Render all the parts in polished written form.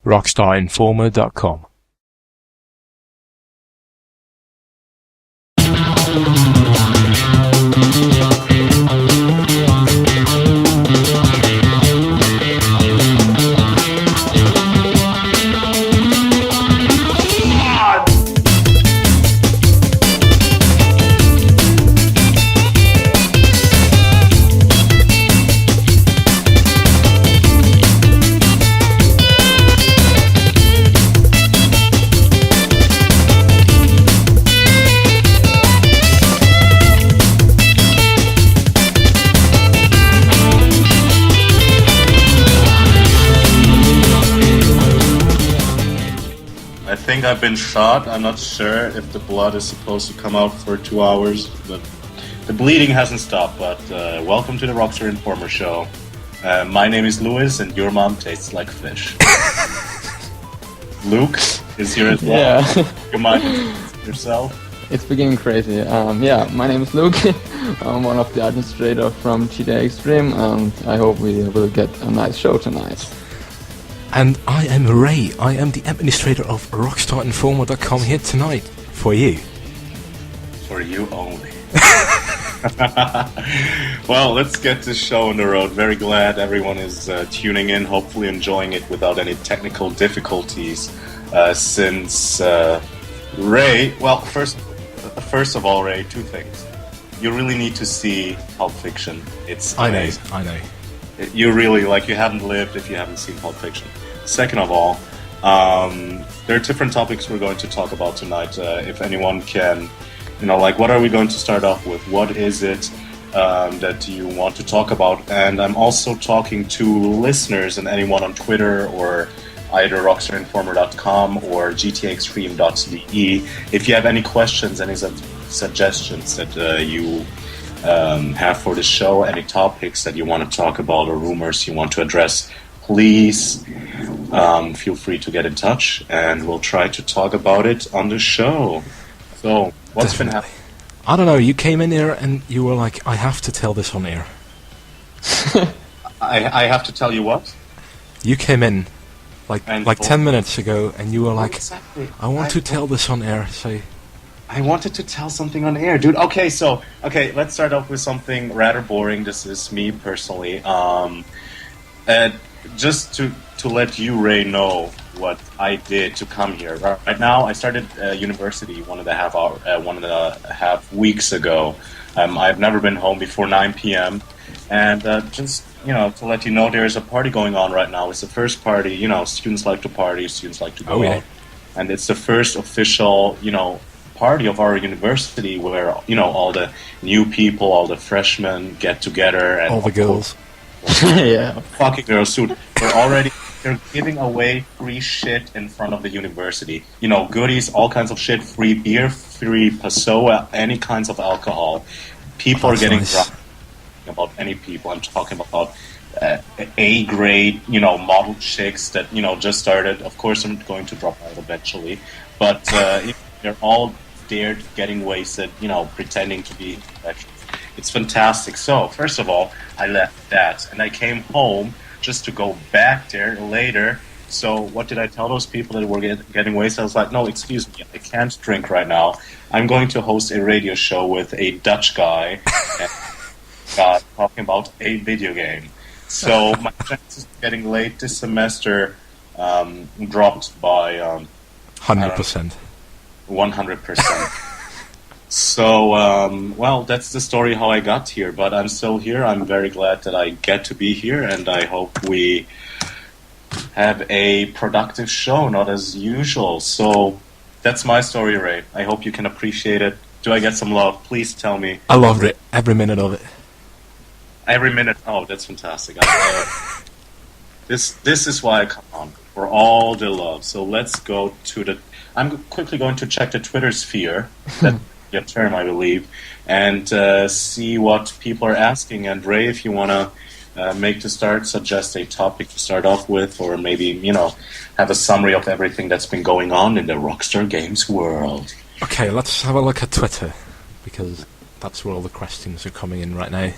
RockstarInformer.com. I think I've been shot. I'm not sure if the blood is supposed to come out for 2 hours, but the bleeding hasn't stopped. But welcome to the Rockstar Informer show. My name is Louis, and your mom tastes like fish. Luke is here as well. Yeah. You mind introducing yourself? It's beginning crazy. Yeah, my name is Luke. I'm one of the administrators from GTA Extreme, and I hope we will get a nice show tonight. And I am Ray. I am the administrator of RockstarInformer.com here tonight for you. For you only. Well, let's get this show on the road. Very glad everyone is tuning in, hopefully enjoying it without any technical difficulties. Since Ray, well, first of all, Ray, two things. You really need to see Pulp Fiction. It's amazing. I know. You really, you haven't lived if you haven't seen Pulp Fiction. Second of all, there are different topics we're going to talk about tonight. If anyone can, what are we going to start off with? What is it that you want to talk about? And I'm also talking to listeners and anyone on Twitter or either rockstarinformer.com or gtaextreme.de. If you have any questions, any suggestions that you have for the show, any topics that you want to talk about or rumors you want to address, please feel free to get in touch and we'll try to talk about it on the show. So, what's been happening? I don't know, you came in here and you were like, I have to tell this on air. I have to tell you what? You came in like 10 minutes ago and you were like, exactly. I want to tell this on air, so... I wanted to tell something on air, dude. Okay, let's start off with something rather boring. This is me personally. Just to let you, Ray, know what I did to come here. Right now, I started university 1.5 weeks ago. I've never been home before 9 p.m. And just, to let you know, there is a party going on right now. It's the first party. Students like to party. Students like to go out. And it's the first official, party of our university where, all the new people, all the freshmen get together. And all the girls. Yeah. Fucking girls, dude. They're giving away free shit in front of the university. Goodies, all kinds of shit, free beer, free Passoa, any kinds of alcohol. People are getting drunk about any people. I'm talking about A-grade, model chicks that, just started. Of course, I'm going to drop out eventually. But they're all there getting wasted, pretending to be infectious. It's fantastic. So, first of all, I left that, and I came home just to go back there later. So, what did I tell those people that were getting wasted? I was like, no, excuse me, I can't drink right now. I'm going to host a radio show with a Dutch guy talking about a video game. So, my chances of getting late this semester dropped by 100%. 100%. So, that's the story how I got here, but I'm still here. I'm very glad that I get to be here, and I hope we have a productive show, not as usual. So, that's my story, Ray. I hope you can appreciate it. Do I get some love? Please tell me. I loved it, every minute of it. Every minute? Oh, that's fantastic. This is why I come on, for all the love. So let's go to the... I'm quickly going to check the Twitter sphere. That's your term, I believe, and see what people are asking. And Ray, if you want to suggest a topic to start off with, or maybe, have a summary of everything that's been going on in the Rockstar Games world. Okay, let's have a look at Twitter, because that's where all the questions are coming in right now.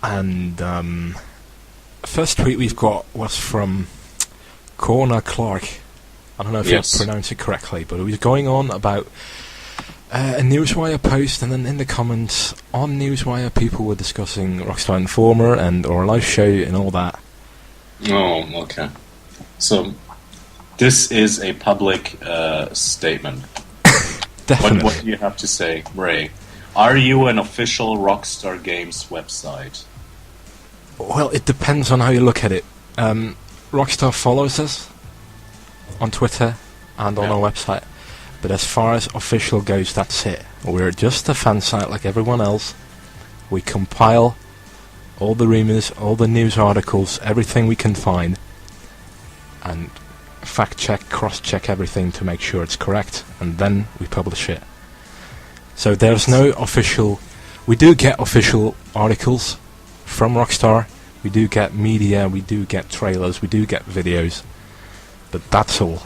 And first tweet we've got was from Corner Clark. I don't know if Yes. I pronounced it correctly, but it was going on about a Newswire post, and then in the comments on Newswire, people were discussing Rockstar Informer and our live show and all that. Oh, okay. So, this is a public statement. Definitely. What do you have to say, Ray? Are you an official Rockstar Games website? Well, it depends on how you look at it. Rockstar follows us on Twitter and on Yeah. our website, but as far as official goes, that's it. We're just a fan site like everyone else. We compile all the rumours, all the news articles, everything we can find, and fact check, cross check everything to make sure it's correct, and then we publish it. So there's no official. We do get official articles from Rockstar, we do get media, we do get trailers, we do get videos, but that's all.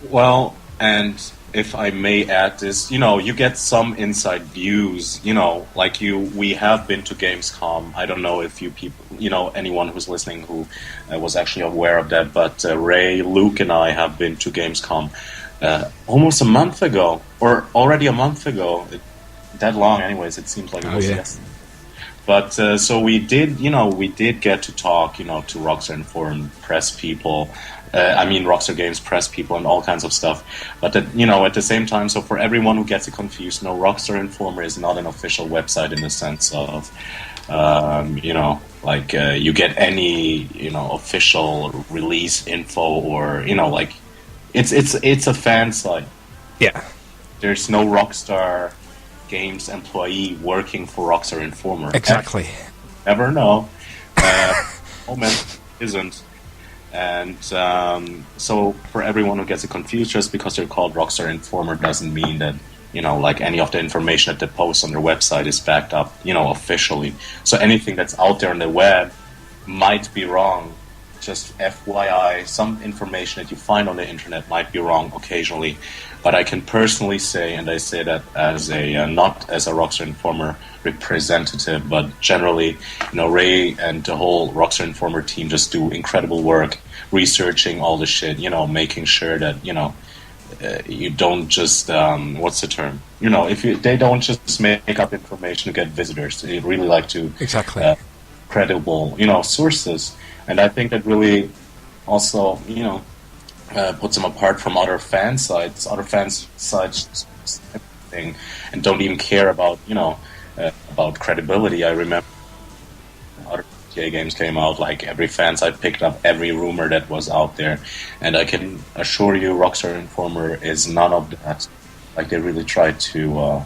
Well, and if I may add this, you get some inside views, we have been to Gamescom. I don't know if you people, anyone who's listening who was actually aware of that, but Ray, Luke, and I have been to Gamescom almost a month ago, or already a month ago. That long, anyways, it seems like it was yesterday. But so we did get to talk, to Rockstar Inform press people. Rockstar Games press people and all kinds of stuff. But at the same time, so for everyone who gets it confused, no, Rockstar Informer is not an official website in the sense of, you get any, official release info or, it's a fan site. Yeah. There's no Rockstar Games employee working for Rockstar Informer. Exactly. Never know. Moment isn't. And so for everyone who gets it confused, just because they're called Rockstar Informer doesn't mean that, any of the information that they post on their website is backed up, officially. So anything that's out there on the web might be wrong. Just FYI, some information that you find on the internet might be wrong occasionally. But I can personally say, and I say that as not as a Rockstar Informer representative, but generally, Ray and the whole Rockstar Informer team just do incredible work researching all the shit, making sure that, you don't just, what's the term? They don't just make up information to get visitors. They really like to Exactly. Credible, sources. And I think that really also, puts them apart from other fan sites. Other fan sites everything and don't even care about about credibility. I remember other GTA games came out, like every fan site picked up every rumor that was out there, and I can assure you, Rockstar Informer is none of that. Like they really try to.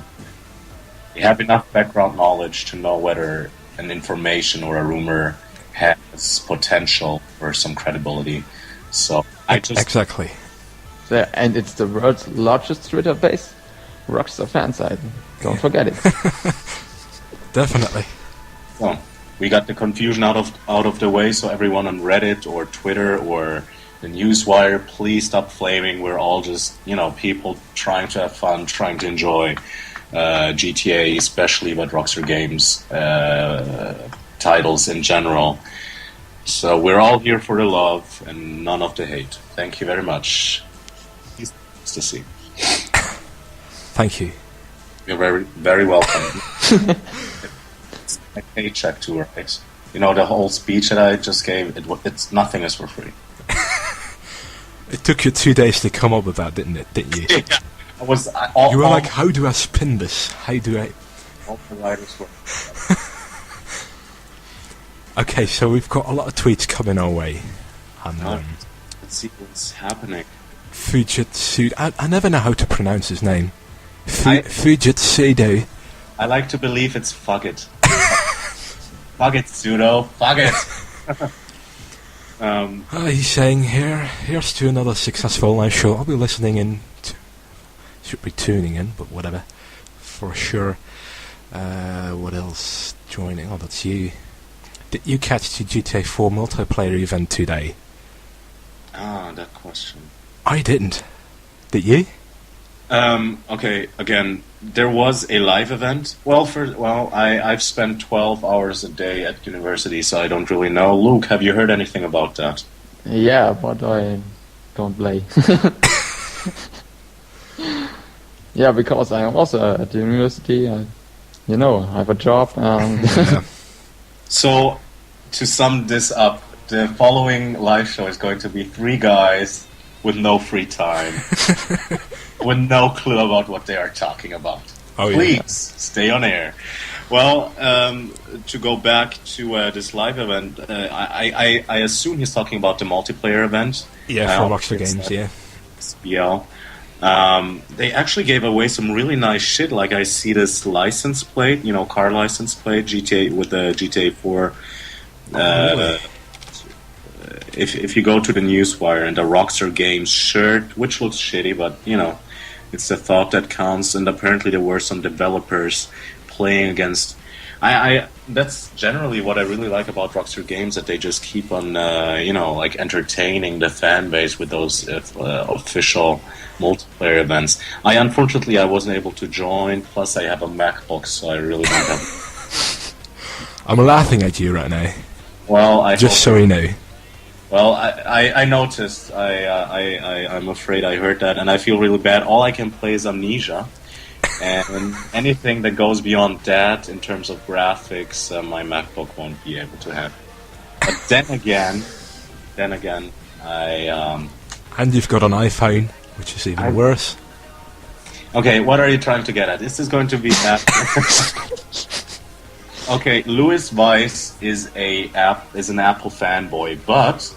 They have enough background knowledge to know whether an information or a rumor has potential for some credibility. So Exactly. So, and it's the world's largest Twitter-based Rockstar fan site. Don't forget it. Definitely. So we got the confusion out of the way. So everyone on Reddit or Twitter or the Newswire, please stop flaming. We're all just people trying to have fun, trying to enjoy GTA, especially but Rockstar Games titles in general. So we're all here for the love and none of the hate. Thank you very much. Nice to see. Thank you. You're very, very welcome. It's my paycheck too, right? The whole speech that I just gave, it's nothing is for free. It took you 2 days to come up with that, didn't you? Yeah. You were like, how do I spin this? How do I... All the writers were... Okay, so we've got a lot of tweets coming our way. And let's see what's happening. Fujitsudo... I never know how to pronounce his name. Fujitsudo. I like to believe it's fuck it. Fuck it, Pseudo. Fuck it. He's saying, here's to another successful live show. I'll be listening in. Should be tuning in, but whatever. For sure. What else? Joining. Oh, that's you. Did you catch the GTA 4 multiplayer event today? That question. I didn't. Did you? Okay, again, there was a live event. I've spent 12 hours a day at university, so I don't really know. Luke, have you heard anything about that? Yeah, but I don't play. Yeah, because I am also at the university. I have a job. Yeah. So, to sum this up, the following live show is going to be three guys with no free time, with no clue about what they are talking about. Oh, yeah. Please stay on air. Well, to go back to this live event, I assume he's talking about the multiplayer event. Yeah, for Rockstar Games, yeah. SPL. They actually gave away some really nice shit. Like I see this license plate, car license plate, GTA with the GTA 4. Really? If you go to the newswire and the Rockstar Games shirt, which looks shitty, but it's the thought that counts. And apparently there were some developers playing against. That's generally what I really like about Rockstar Games, that they just keep on entertaining the fan base with those official multiplayer events. Unfortunately I wasn't able to join. Plus I have a MacBook, so I really don't have. I'm laughing at you right now. Well, just so you know. Well, I noticed. I'm afraid I heard that, and I feel really bad. All I can play is Amnesia, and anything that goes beyond that in terms of graphics, my MacBook won't be able to have. But then again, And you've got an iPhone, which is even worse. Okay, what are you trying to get at? This is going to be that. Okay, Louis Weiss is an Apple fanboy, but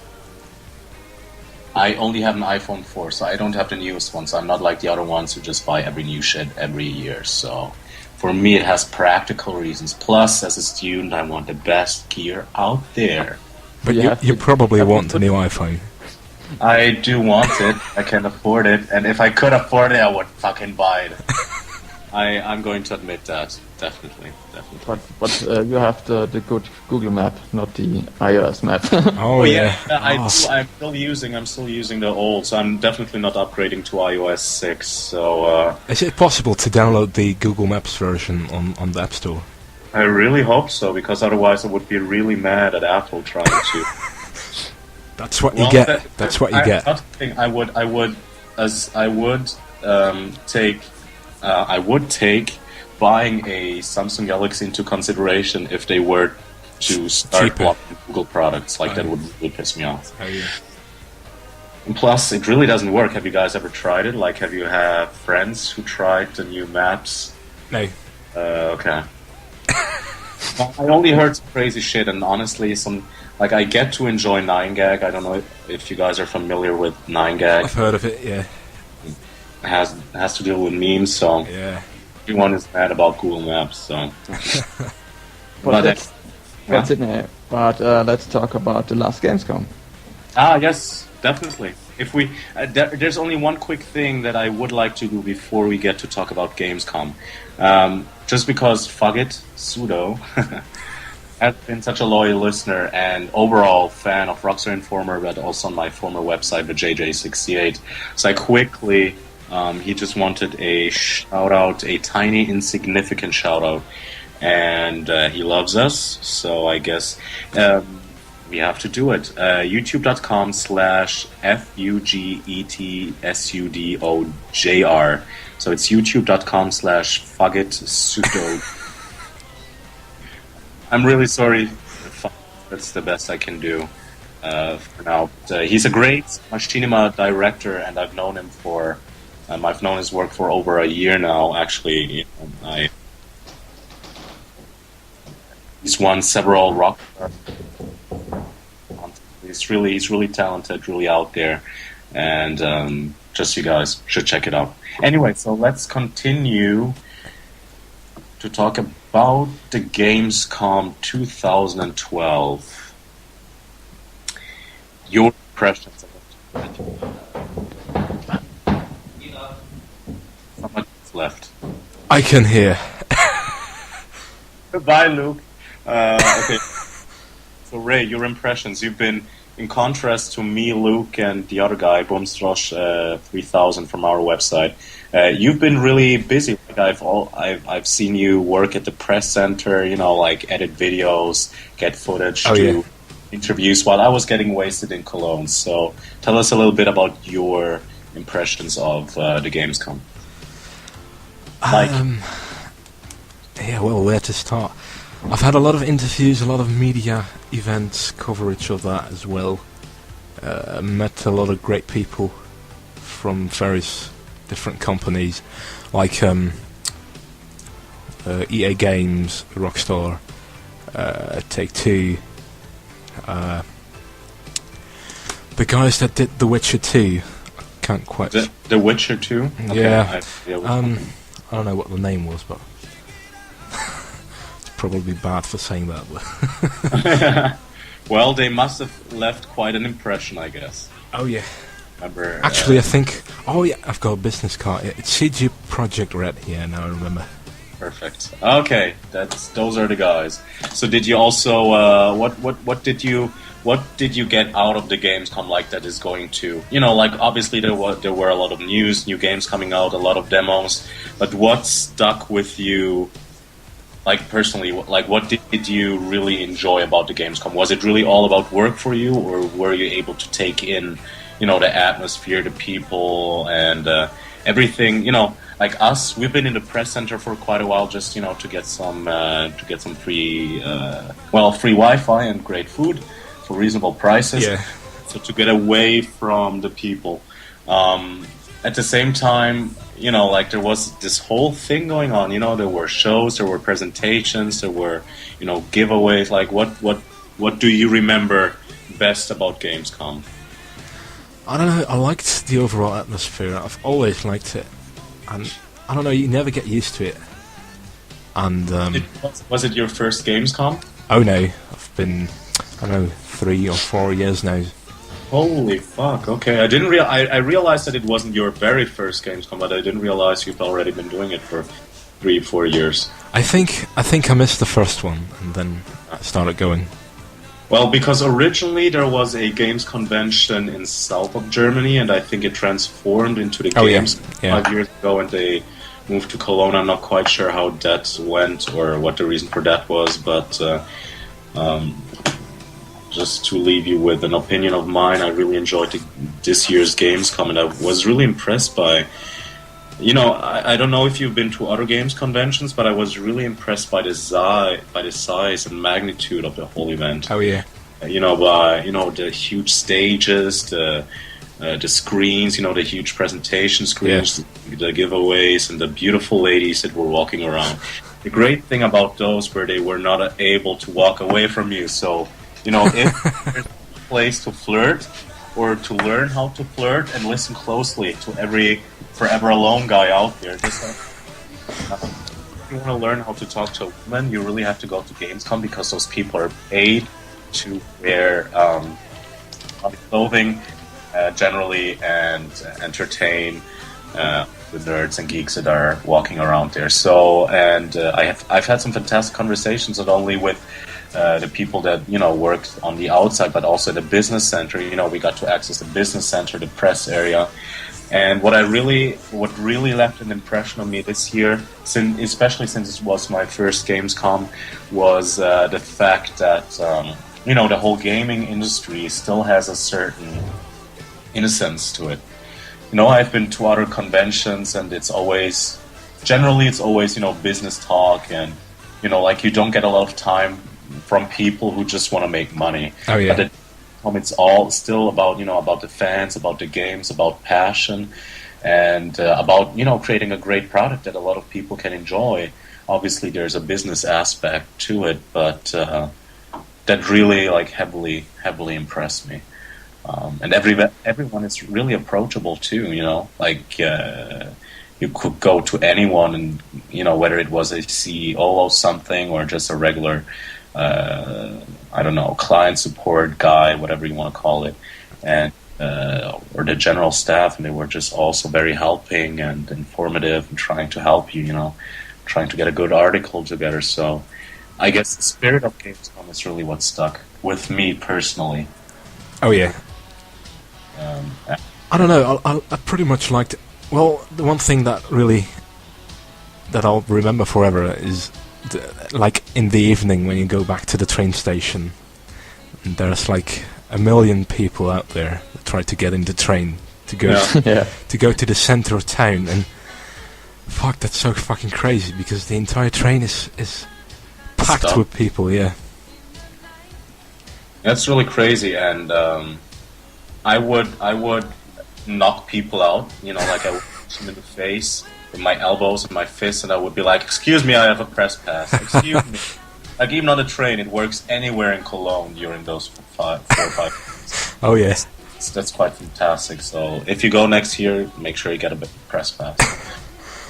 I only have an iPhone 4, so I don't have the newest one, so I'm not like the other ones who just buy every new shit every year. So for me, it has practical reasons. Plus, as a student, I want the best gear out there. But you probably want a new iPhone. I do want it. I can afford it. And if I could afford it, I would fucking buy it. I'm going to admit that. Definitely. But you have the good Google map, not the iOS map. Oh yeah. I'm still using the old, so I'm definitely not upgrading to iOS 6. So is it possible to download the Google Maps version on the App Store? I really hope so, because otherwise I would be really mad at Apple trying to. That's what you get. That's what you get. I would take buying a Samsung Galaxy into consideration if they were to start blocking Google products. That would really piss me off. Oh, yeah. And plus, it really doesn't work. Have you guys ever tried it? Have you had friends who tried the new maps? No. Okay. I only heard some crazy shit, and honestly, I get to enjoy 9gag. I don't know if you guys are familiar with 9gag. I've heard of it, yeah. It has to deal with memes, so yeah. Everyone is mad about Google Maps, so. That's it now. But let's talk about the last Gamescom. Yes, definitely. If we, there's only one quick thing that I would like to do before we get to talk about Gamescom. Just because fuck it, Sudo has been such a loyal listener and overall fan of Rockstar Informer, but also on my former website, the JJ68. So I quickly, he just wanted a shout out, a tiny insignificant shout out, and he loves us. So I guess we have to do it. YouTube.com/FUGETSUDOJR. So it's youtube.com/fuckitsudo. I'm really sorry. That's the best I can do for now. But, he's a great machinima director, and I've known him for. I've known his work for over a year now. Actually, he's won several Rockstar. He's really talented, really out there, and just you guys should check it out. Anyway, so let's continue to talk about the Gamescom 2012. Your impressions of it. Someone's left. I can hear. Goodbye, Luke. Okay. So Ray, your impressions. You've been in contrast to me, Luke, and the other guy, Boomstrosh 3000 from our website, you've been really busy. Like I've seen you work at the press center, like edit videos, get footage, do interviews while I was getting wasted in Cologne. So tell us a little bit about your impressions of the Gamescom. Yeah, well, where to start? I've had a lot of interviews, a lot of media events coverage of that as well. Met a lot of great people from various different companies, like EA Games, Rockstar, Take-Two, the guys that did The Witcher 2. I can't quite... The Witcher 2? Okay, yeah. I don't know what the name was, but... probably bad for saying that. Well, they must have left quite an impression, I guess. Oh yeah. Remember? Actually, I think. Oh yeah, I've got a business card. It's CG Project Red. Yeah, now I remember. Perfect. Okay, those are the guys. So, did you also what did you get out of the Gamescom like that is going to like obviously there were a lot of news, new games coming out, a lot of demos, but what stuck with you? Like personally, like what did you really enjoy about the Gamescom? Was it really all about work for you, or were you able to take in, the atmosphere, the people, and everything? Like us, we've been in the press center for quite a while, just to get some free free Wi-Fi and great food for reasonable prices. Yeah. So to get away from the people. At the same time, like there was this whole thing going on. There were shows, there were presentations, there were, giveaways. Like, what do you remember best about Gamescom? I don't know. I liked the overall atmosphere. I've always liked it, and I don't know. You never get used to it. And was it your first Gamescom? Oh no, I've been 3 or 4 years now. Holy fuck! Okay, I didn't I realized that it wasn't your very first Gamescom, but I didn't realize you've already been doing it for 3-4 years. I think I missed the first one, and then I started going. Well, because originally there was a games convention in south of Germany, and I think it transformed into the games 5 years ago, and they moved to Cologne. I'm not quite sure how that went or what the reason for that was, but. Just to leave you with an opinion of mine, I really enjoyed this year's Gamescom, and I was really impressed by, I don't know if you've been to other games conventions, but I was really impressed by the size and magnitude of the whole event. Oh yeah. By the huge stages, the screens, the huge presentation screens, the giveaways, and the beautiful ladies that were walking around. The great thing about those were they were not able to walk away from you, so. If there's a place to flirt or to learn how to flirt and listen closely to every forever alone guy out there, just if you want to learn how to talk to a woman, you really have to go to Gamescom because those people are paid to wear clothing generally and entertain the nerds and geeks that are walking around there. So, and I've had some fantastic conversations not only with the people that worked on the outside, but also the business center. We got to access the business center, the press area, and what really left an impression on me this year, especially since it was my first Gamescom, was the fact that the whole gaming industry still has a certain innocence to it. I've been to other conventions, and it's always business talk, and like you don't get a lot of time from people who just want to make money. Oh yeah. But it's all still about about the fans, about the games, about passion, and about creating a great product that a lot of people can enjoy. Obviously, there's a business aspect to it, but that really heavily impressed me. And everyone is really approachable too. You could go to anyone, and whether it was a CEO or something or just a regular. Client support guy, whatever you want to call it, and or the general staff, and they were just also very helping and informative and trying to help you, trying to get a good article together. So I guess the spirit of Gamescom is really what stuck with me personally. Oh yeah. Um, I don't know. I pretty much liked. Well, the one thing that I'll remember forever is like in the evening when you go back to the train station, and there's like a million people out there that try to get in the train to go to go to the center of town, and fuck, that's so fucking crazy because the entire train is packed with people. Yeah. That's really crazy, and I would knock people out, like I would punch them in the face with my elbows and my fists, and I would be like, "Excuse me, I have a press pass. Excuse me." Like even on the train, it works anywhere in Cologne during those 4 or 5 minutes. Oh yeah. That's quite fantastic. So if you go next year, make sure you get a bit of press pass.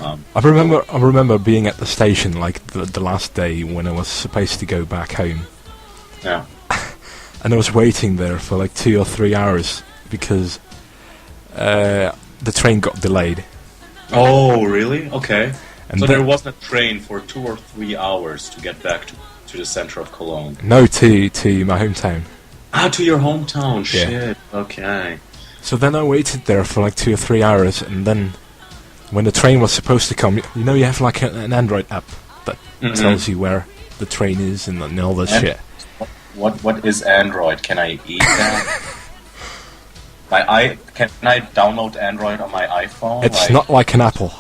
I remember being at the station like the last day when I was supposed to go back home. Yeah. And I was waiting there for like 2 or 3 hours because the train got delayed. Oh, really? Okay. And so there wasn't a train for 2 or 3 hours to get back to the center of Cologne? No, to my hometown. Ah, to your hometown. Yeah. Shit. Okay. So then I waited there for like 2 or 3 hours, and then when the train was supposed to come, you have like an Android app that tells you where the train is and all that shit. What is Android? Can I eat that? Can I download Android on my iPhone? It's not like an apple.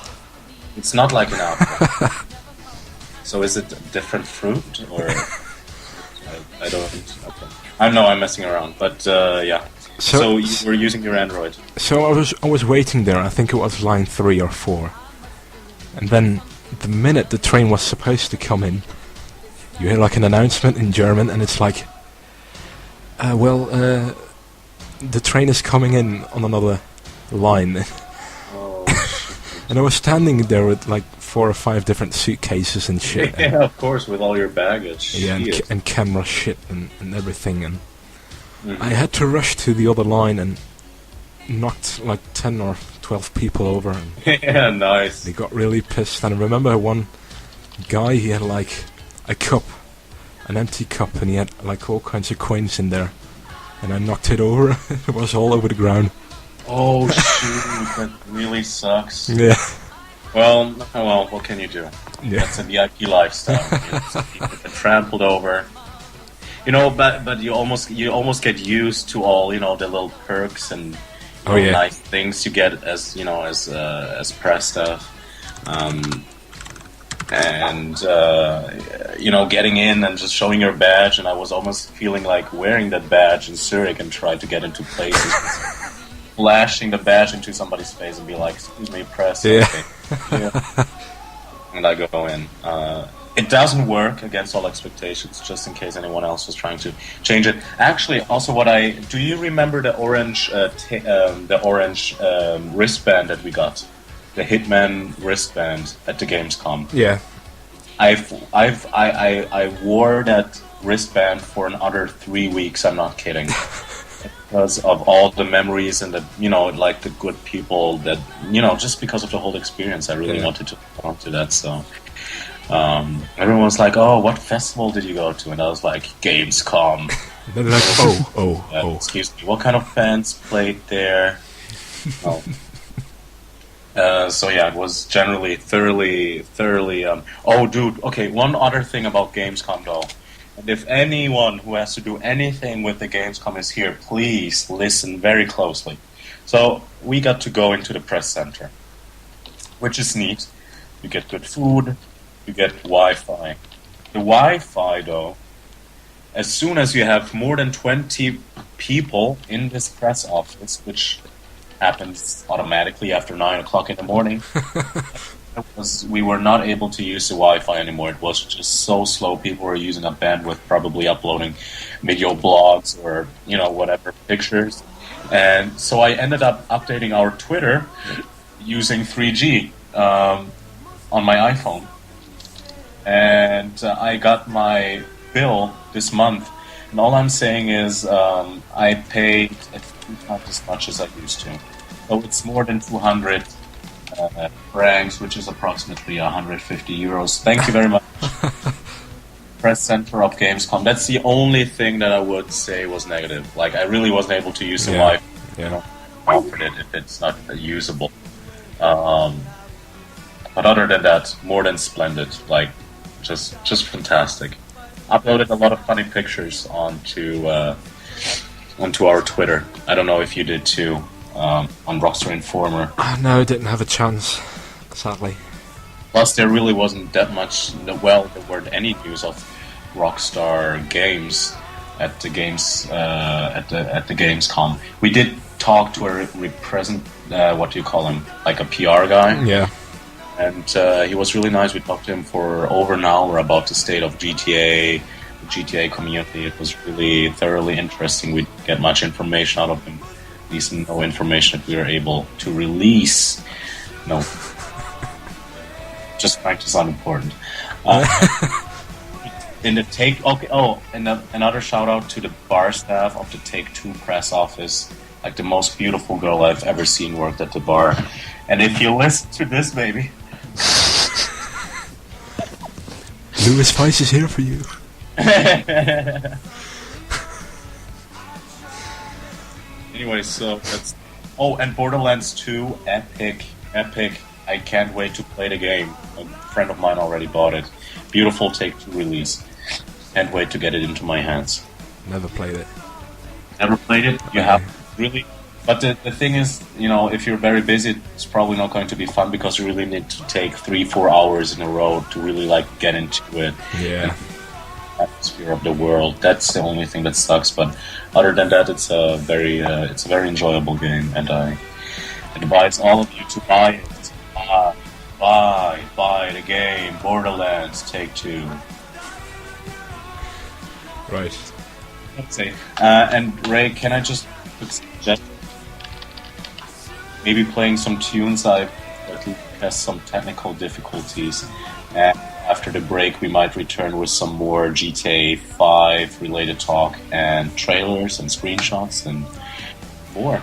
It's not like an apple. So is it a different fruit or? I don't. Okay. I know I'm messing around, but yeah. So you were using your Android. So I was waiting there. I think it was line 3 or 4, and then the minute the train was supposed to come in, you hear like an announcement in German, and it's like, the train is coming in on another line. Oh, and I was standing there with like 4 or 5 different suitcases and shit. Yeah, of course, with all your baggage. Yeah, and camera shit and everything, and I had to rush to the other line and knocked like 10 or 12 people over. And yeah, nice. they got really pissed. And I remember one guy, he had like a cup, an empty cup, and he had like all kinds of coins in there. And I knocked it over. It was all over the ground. Oh shoot, that really sucks. Yeah. Well, what can you do? Yeah. That's a VIP lifestyle. You get trampled over. But you almost get used to all the little perks and nice things you get as as press stuff. And getting in and just showing your badge, and I was almost feeling like wearing that badge in Zurich and try to get into places, flashing the badge into somebody's face and be like, "Excuse me, press." Yeah. Okay. Yeah. And I go in. It doesn't work against all expectations, just in case anyone else was trying to change it. Actually, also do you remember the orange wristband that we got? The Hitman wristband at the Gamescom. Yeah. I wore that wristband for another 3 weeks. I'm not kidding. Because of all the memories and the like the good people that just because of the whole experience, I really wanted to belong to that. So everyone was like, "Oh, what festival did you go to?" And I was like, "Gamescom." They're like, oh. Excuse me, what kind of fans played there? Oh. So yeah, it was generally thoroughly. Oh, dude. Okay, one other thing about Gamescom though, and if anyone who has to do anything with the Gamescom is here, please listen very closely. So we got to go into the press center, which is neat. You get good food, you get Wi-Fi. The Wi-Fi though, as soon as you have more than 20 people in this press office, which happens automatically after 9 o'clock in the morning. We were not able to use the Wi-Fi anymore. It was just so slow. People were using up bandwidth, probably uploading video blogs or whatever pictures. And so I ended up updating our Twitter using 3G on my iPhone, and I got my bill this month. And all I'm saying is I paid not as much as I used to. So it's more than 200 francs, which is approximately 150 euros. Thank you very much. press center of Gamescom. That's the only thing that I would say was negative. Like, I really wasn't able to use the Wi-Fi. You know, offered it if it's not usable. But other than that, more than splendid. Like, just fantastic. Uploaded a lot of funny pictures onto our Twitter. I don't know if you did too, on Rockstar Informer. No, I didn't have a chance, sadly. Plus, there really wasn't that much. Well, there weren't any news of Rockstar games at the Gamescom. We did talk to a what do you call him? Like a PR guy. Yeah. And he was really nice. We talked to him for over an hour about the state of GTA, the GTA community. It was really thoroughly interesting. We didn't get much information out of him. At least no information that we were able to release. No. Just trying to sound important. In the Take... Okay, and another shout-out to the bar staff of the Take-Two press office. Like, the most beautiful girl I've ever seen worked at the bar. And if you listen to this, baby... Louis Spice is here for you. Anyway, so that's... Oh, and Borderlands 2, epic. I can't wait to play the game. A friend of mine already bought it. Beautiful Take-Two release. Can't wait to get it into my hands. Never played it. Never played it? You have? Really? But the thing is, you know, if you're very busy, it's probably not going to be fun because you really need to take 3-4 hours in a row to really, like, get into it. Yeah. Atmosphere of the world. That's the only thing that sucks. But other than that, it's a very enjoyable game, and I advise all of you to buy it. Buy the game. Borderlands Take-Two. Right. Let's see. And Ray, can I just suggest maybe playing some tunes? I've has some technical difficulties, and after the break we might return with some more GTA 5 related talk and trailers and screenshots and more.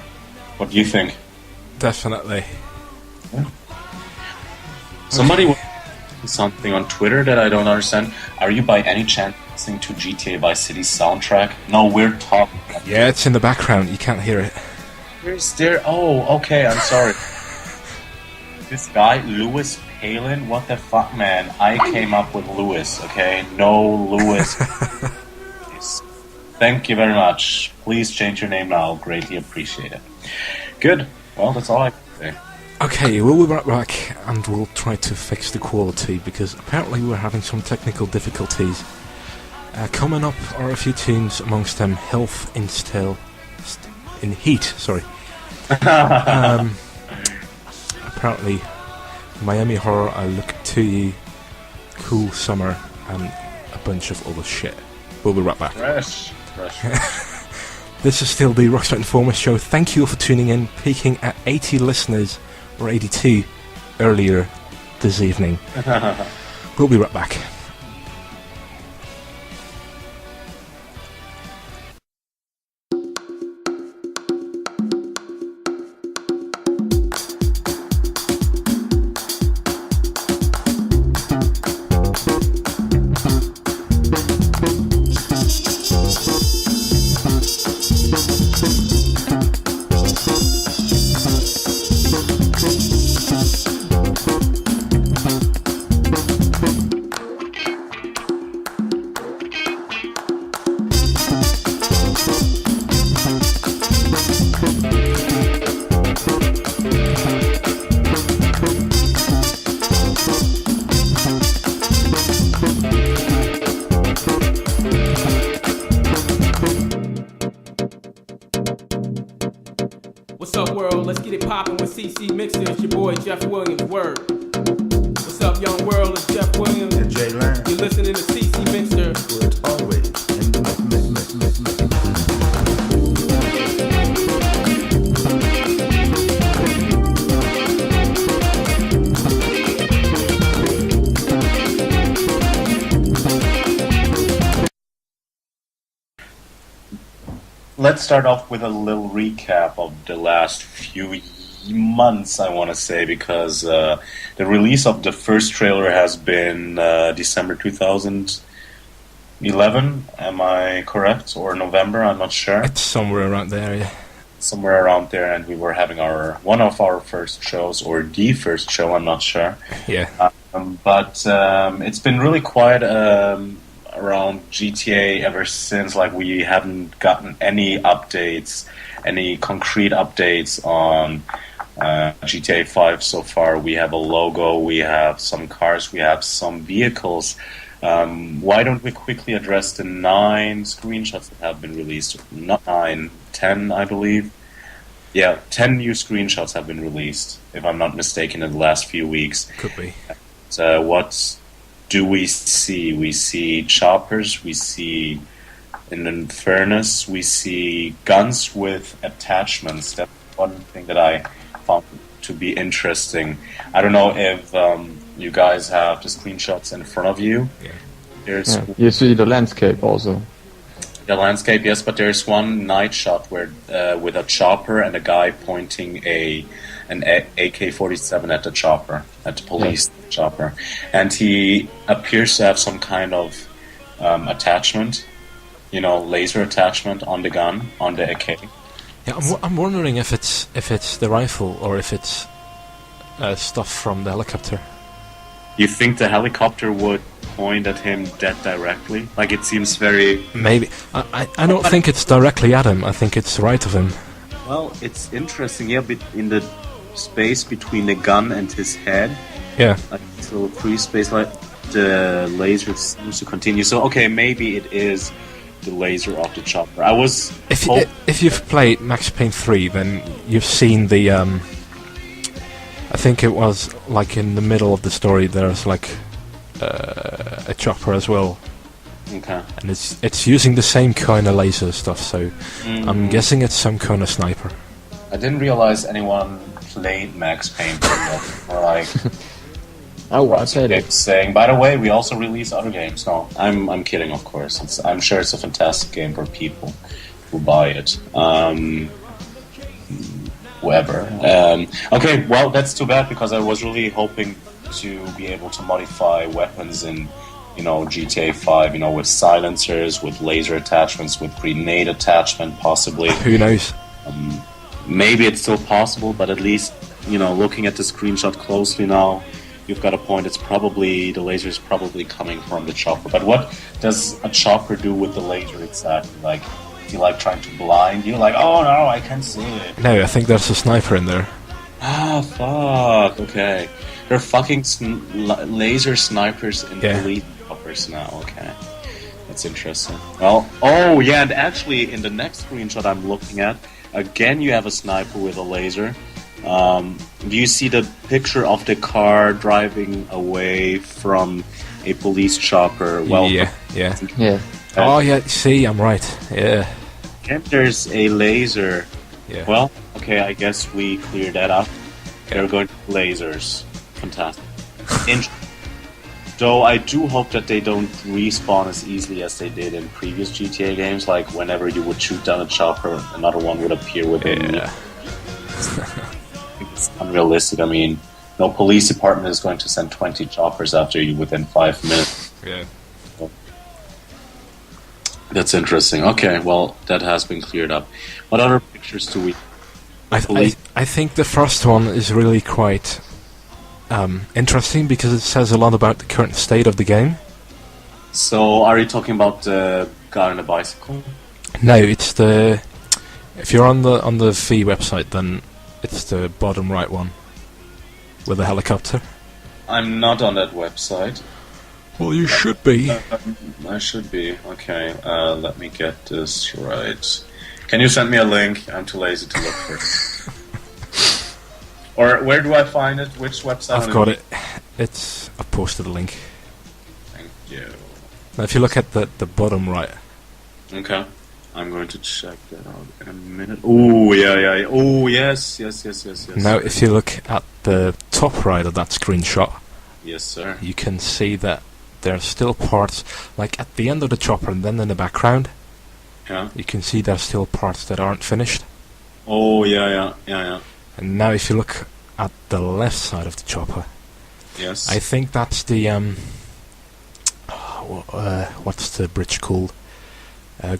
What do you think? Definitely. Yeah. Somebody was something on Twitter that I don't understand. Are you by any chance listening to GTA Vice City soundtrack? No, we're talking. Yeah, it's in the background. You can't hear it. Where's there? Oh, okay. I'm sorry. This guy, Louis Palin. What the fuck, man? I came up with Louis. Okay, no Louis. Thank you very much. Please change your name now. Greatly appreciate it. Good. Well, that's all I can say. Okay, we'll be right back and we'll try to fix the quality because apparently we're having some technical difficulties. Coming up are a few tunes, amongst them Health in Heat, sorry. Apparently Miami Horror, I Look to You, Cool Summer, and a bunch of other shit. We'll be right back. Fresh. This is still the Rockstar Informer show. Thank you all for tuning in, peaking at 80 listeners, or 82 earlier this evening. We'll be right back. What's up, world? Let's get it poppin' with CC Mixer. It's your boy Jeff Williams. Word. What's up, young world? It's Jeff Williams. And Jay Lance. You're listening to CC Mixer. Where it's always in the mix. Let's start off with a little recap of the last few months, I want to say, because the release of the first trailer has been December 2000. 11, am I correct? Or November, I'm not sure. It's somewhere around there, yeah. Somewhere around there, and we were having one of our first shows, or the first show, I'm not sure. Yeah. But it's been really quiet around GTA ever since. Like, we haven't gotten any updates, any concrete updates on GTA 5 so far. We have a logo, we have some cars, we have some vehicles. Why don't we quickly address the 9 screenshots that have been released? Not 9, 10, I believe. Yeah, 10 new screenshots have been released, if I'm not mistaken, in the last few weeks. Could be. What do we see? We see choppers, we see in furnace, we see guns with attachments. That's one thing that I found to be interesting. I don't know if you guys have the screenshots in front of you. Yeah. You see the landscape also. The landscape, yes, but there's one night shot where with a chopper and a guy pointing an AK-47 at the chopper, at the police chopper, and he appears to have some kind of attachment, laser attachment on the gun, on the AK. Yeah, I'm wondering if it's the rifle or if it's stuff from the helicopter. You think the helicopter would point at him dead directly? Like, it seems very... Maybe. I don't think it's directly at him. I think it's right of him. Well, it's interesting, yeah, in the space between the gun and his head. Yeah. Like, this little free space, like, the laser seems to continue. So, okay, maybe it is the laser of the chopper. If you've played Max Payne 3, then you've seen the... I think it was, like, in the middle of the story, there's, like, a chopper as well. Okay. And it's using the same kind of laser stuff, so I'm guessing it's some kind of sniper. I didn't realize anyone played Max Payne 3. Or, like... Oh, I played it. Saying, by the way, we also release other games. No, I'm kidding, of course. I'm sure it's a fantastic game for people who buy it. Whoever. Okay, well, that's too bad, because I was really hoping to be able to modify weapons in, GTA 5, with silencers, with laser attachments, with grenade attachment, possibly. Who knows? Maybe it's still possible, but at least, looking at the screenshot closely now, you've got a point. The laser is probably coming from the chopper. But what does a chopper do with the laser exactly? Like, is he trying to blind you? Like, oh no, I can't see it. No, I think there's a sniper in there. Ah, fuck. Okay, there are fucking laser snipers in police choppers now. Okay, that's interesting. Well, oh yeah, and actually, in the next screenshot I'm looking at, again you have a sniper with a laser. Do you see the picture of the car driving away from a police chopper? Well, Yeah. Oh yeah, see, I'm right. Yeah. And there's a laser. Yeah. Well, okay, I guess we cleared that up. They're going to lasers. Fantastic. Though I do hope that they don't respawn as easily as they did in previous GTA games. Like, whenever you would shoot down a chopper, another one would appear within. Yeah. It's unrealistic. I mean, no police department is going to send 20 choppers after you within 5 minutes. Yeah. That's interesting. Okay, well, that has been cleared up. What other pictures do we... I think the first one is really quite interesting because it says a lot about the current state of the game. So, are you talking about the guy on the bicycle? No, it's the... If you're on the V website, then it's the bottom right one with the helicopter. I'm not on that website. Well, you should be. I should be. Okay, let me get this right. Can you send me a link? I'm too lazy to look for it. Or where do I find it? Which website? I've got it. I've posted a link. Thank you. Now, if you look at the bottom right. Okay. I'm going to check that out in a minute. Oh, yeah. Oh, yes. Now, if you look at the top right of that screenshot, yes, sir. You can see that there are still parts, like at the end of the chopper and then in the background. Yeah. You can see there are still parts that aren't finished. Oh, yeah. And now, if you look at the left side of the chopper, yes, I think that's the what's the bridge called?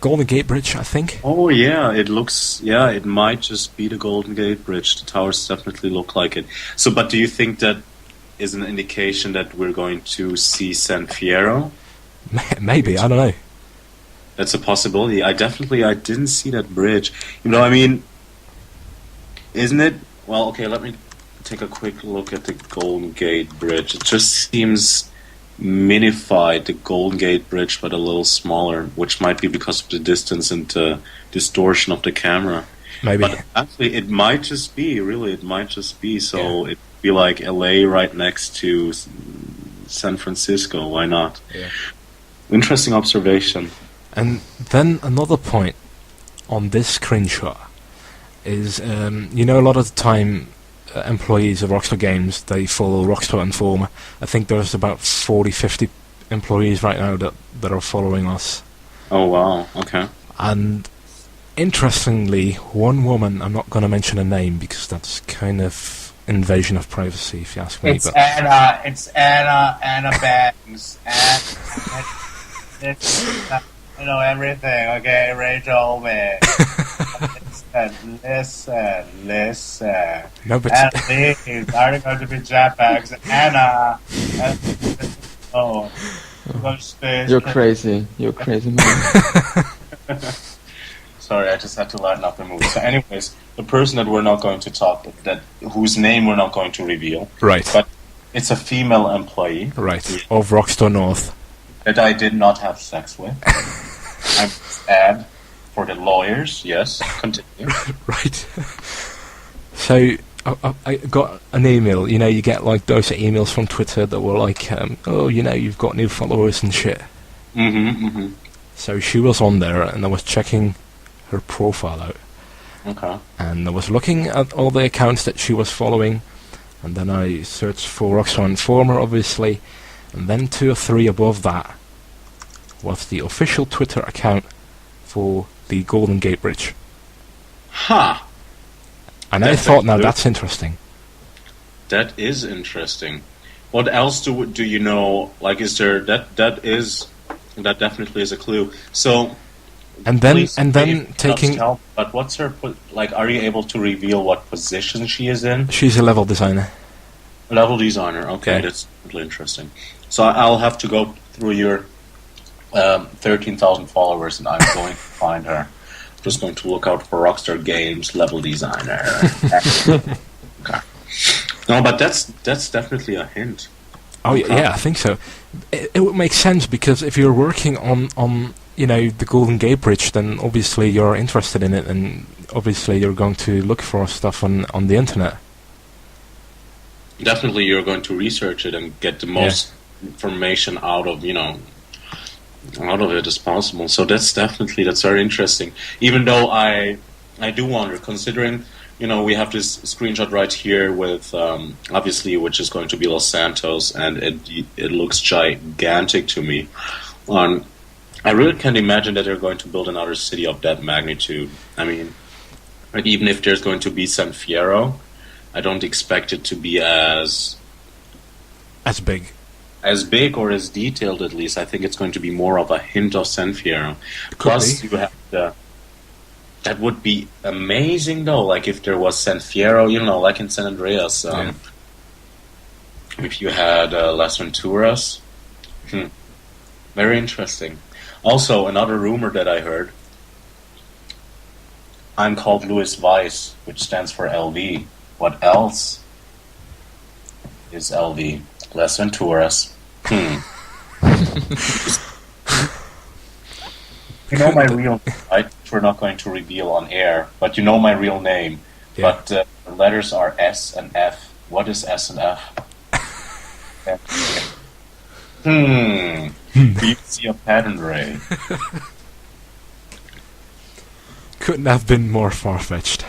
Golden Gate Bridge, I think. Oh yeah, it looks. Yeah, it might just be the Golden Gate Bridge. The towers definitely look like it. So, but do you think that is an indication that we're going to see San Fierro? Maybe, I don't know. That's a possibility. I didn't see that bridge. I mean, isn't it? Well, okay. Let me take a quick look at the Golden Gate Bridge. It just seems minified, the Golden Gate Bridge, but a little smaller, which might be because of the distance and distortion of the camera. Maybe. But actually, it might just be. Really, it might just be. So it'd be like LA right next to San Francisco. Why not? Yeah. Interesting observation. And then another point on this screenshot is, a lot of the time employees of Rockstar Games, they follow Rockstar Informer. I think there's about 40, 50 employees right now that are following us. Oh, wow. Okay. And interestingly, one woman, I'm not going to mention her name because that's kind of invasion of privacy, if you ask me. It's Anna Bangs. I know everything, okay, Rachel, man. Listen. No, but Anna, please, are going to be jetpacks? Anna. You're crazy. You're crazy, man. Sorry, I just had to lighten up the mood. So, anyways, the person that we're not going to talk, whose name we're not going to reveal, right? But it's a female employee, right, of Rockstar North, that I did not have sex with. I'm sad for the lawyers. Yes, continue. Right. So I got an email. You get like those emails from Twitter that were like, you've got new followers and shit. So she was on there, and I was checking her profile out. Okay. And I was looking at all the accounts that she was following, and then I searched for Rockstar Informer, obviously, and then 2 or 3 above that was the official Twitter account for the Golden Gate Bridge. Ha! And I thought, now that's interesting. That is interesting. What else do you know? Like, is there that definitely is a clue. So, and then taking. But what's her? Like, are you able to reveal what position she is in? She's a level designer. Level designer. Okay, that's really interesting. So I'll have to go through your 13,000 followers, and I'm going to find her. I'm just going to look out for Rockstar Games level designer. Okay. No, but that's definitely a hint. Oh yeah, I think so. It would make sense because if you're working on the Golden Gate Bridge, then obviously you're interested in it, and obviously you're going to look for stuff on the internet. Definitely, you're going to research it and get the most information out of it as possible. So that's very interesting. Even though I do wonder, considering we have this screenshot right here with obviously, which is going to be Los Santos, and it looks gigantic to me. I really can't imagine that they're going to build another city of that magnitude. I mean, like, even if there's going to be San Fierro, I don't expect it to be as big. As big or as detailed, at least. I think it's going to be more of a hint of San Fierro. Plus, you have that would be amazing, though. Like if there was San Fierro, like in San Andreas. If you had Las Venturas. Very interesting. Also, another rumor that I heard. I'm called Louis Weiss, which stands for LV. What else is LV? Las Venturas. You know my real name, right? Which we're not going to reveal on air, but you know my real name. Yeah. But the letters are S and F. What is S and F? Do you see a pattern, Ray? Couldn't have been more far-fetched.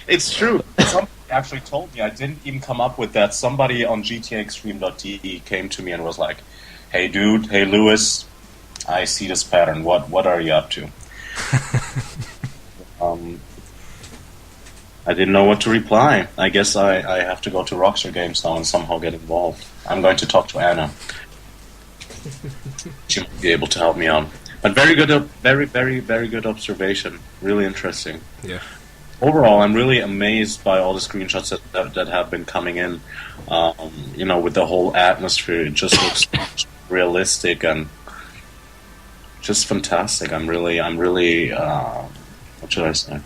It's true. Somebody actually told me. I didn't even come up with that. Somebody on gtaextreme.de came to me and was like, "Hey, dude. Hey, Lewis. I see this pattern. What are you up to?" I didn't know what to reply. I guess I have to go to Rockstar Games now and somehow get involved. I'm going to talk to Anna. She might be able to help me out. But very good, very, very, very good observation. Really interesting. Yeah. Overall, I'm really amazed by all the screenshots that have been coming in. With the whole atmosphere, it just looks realistic and just fantastic. I'm really, what should I say?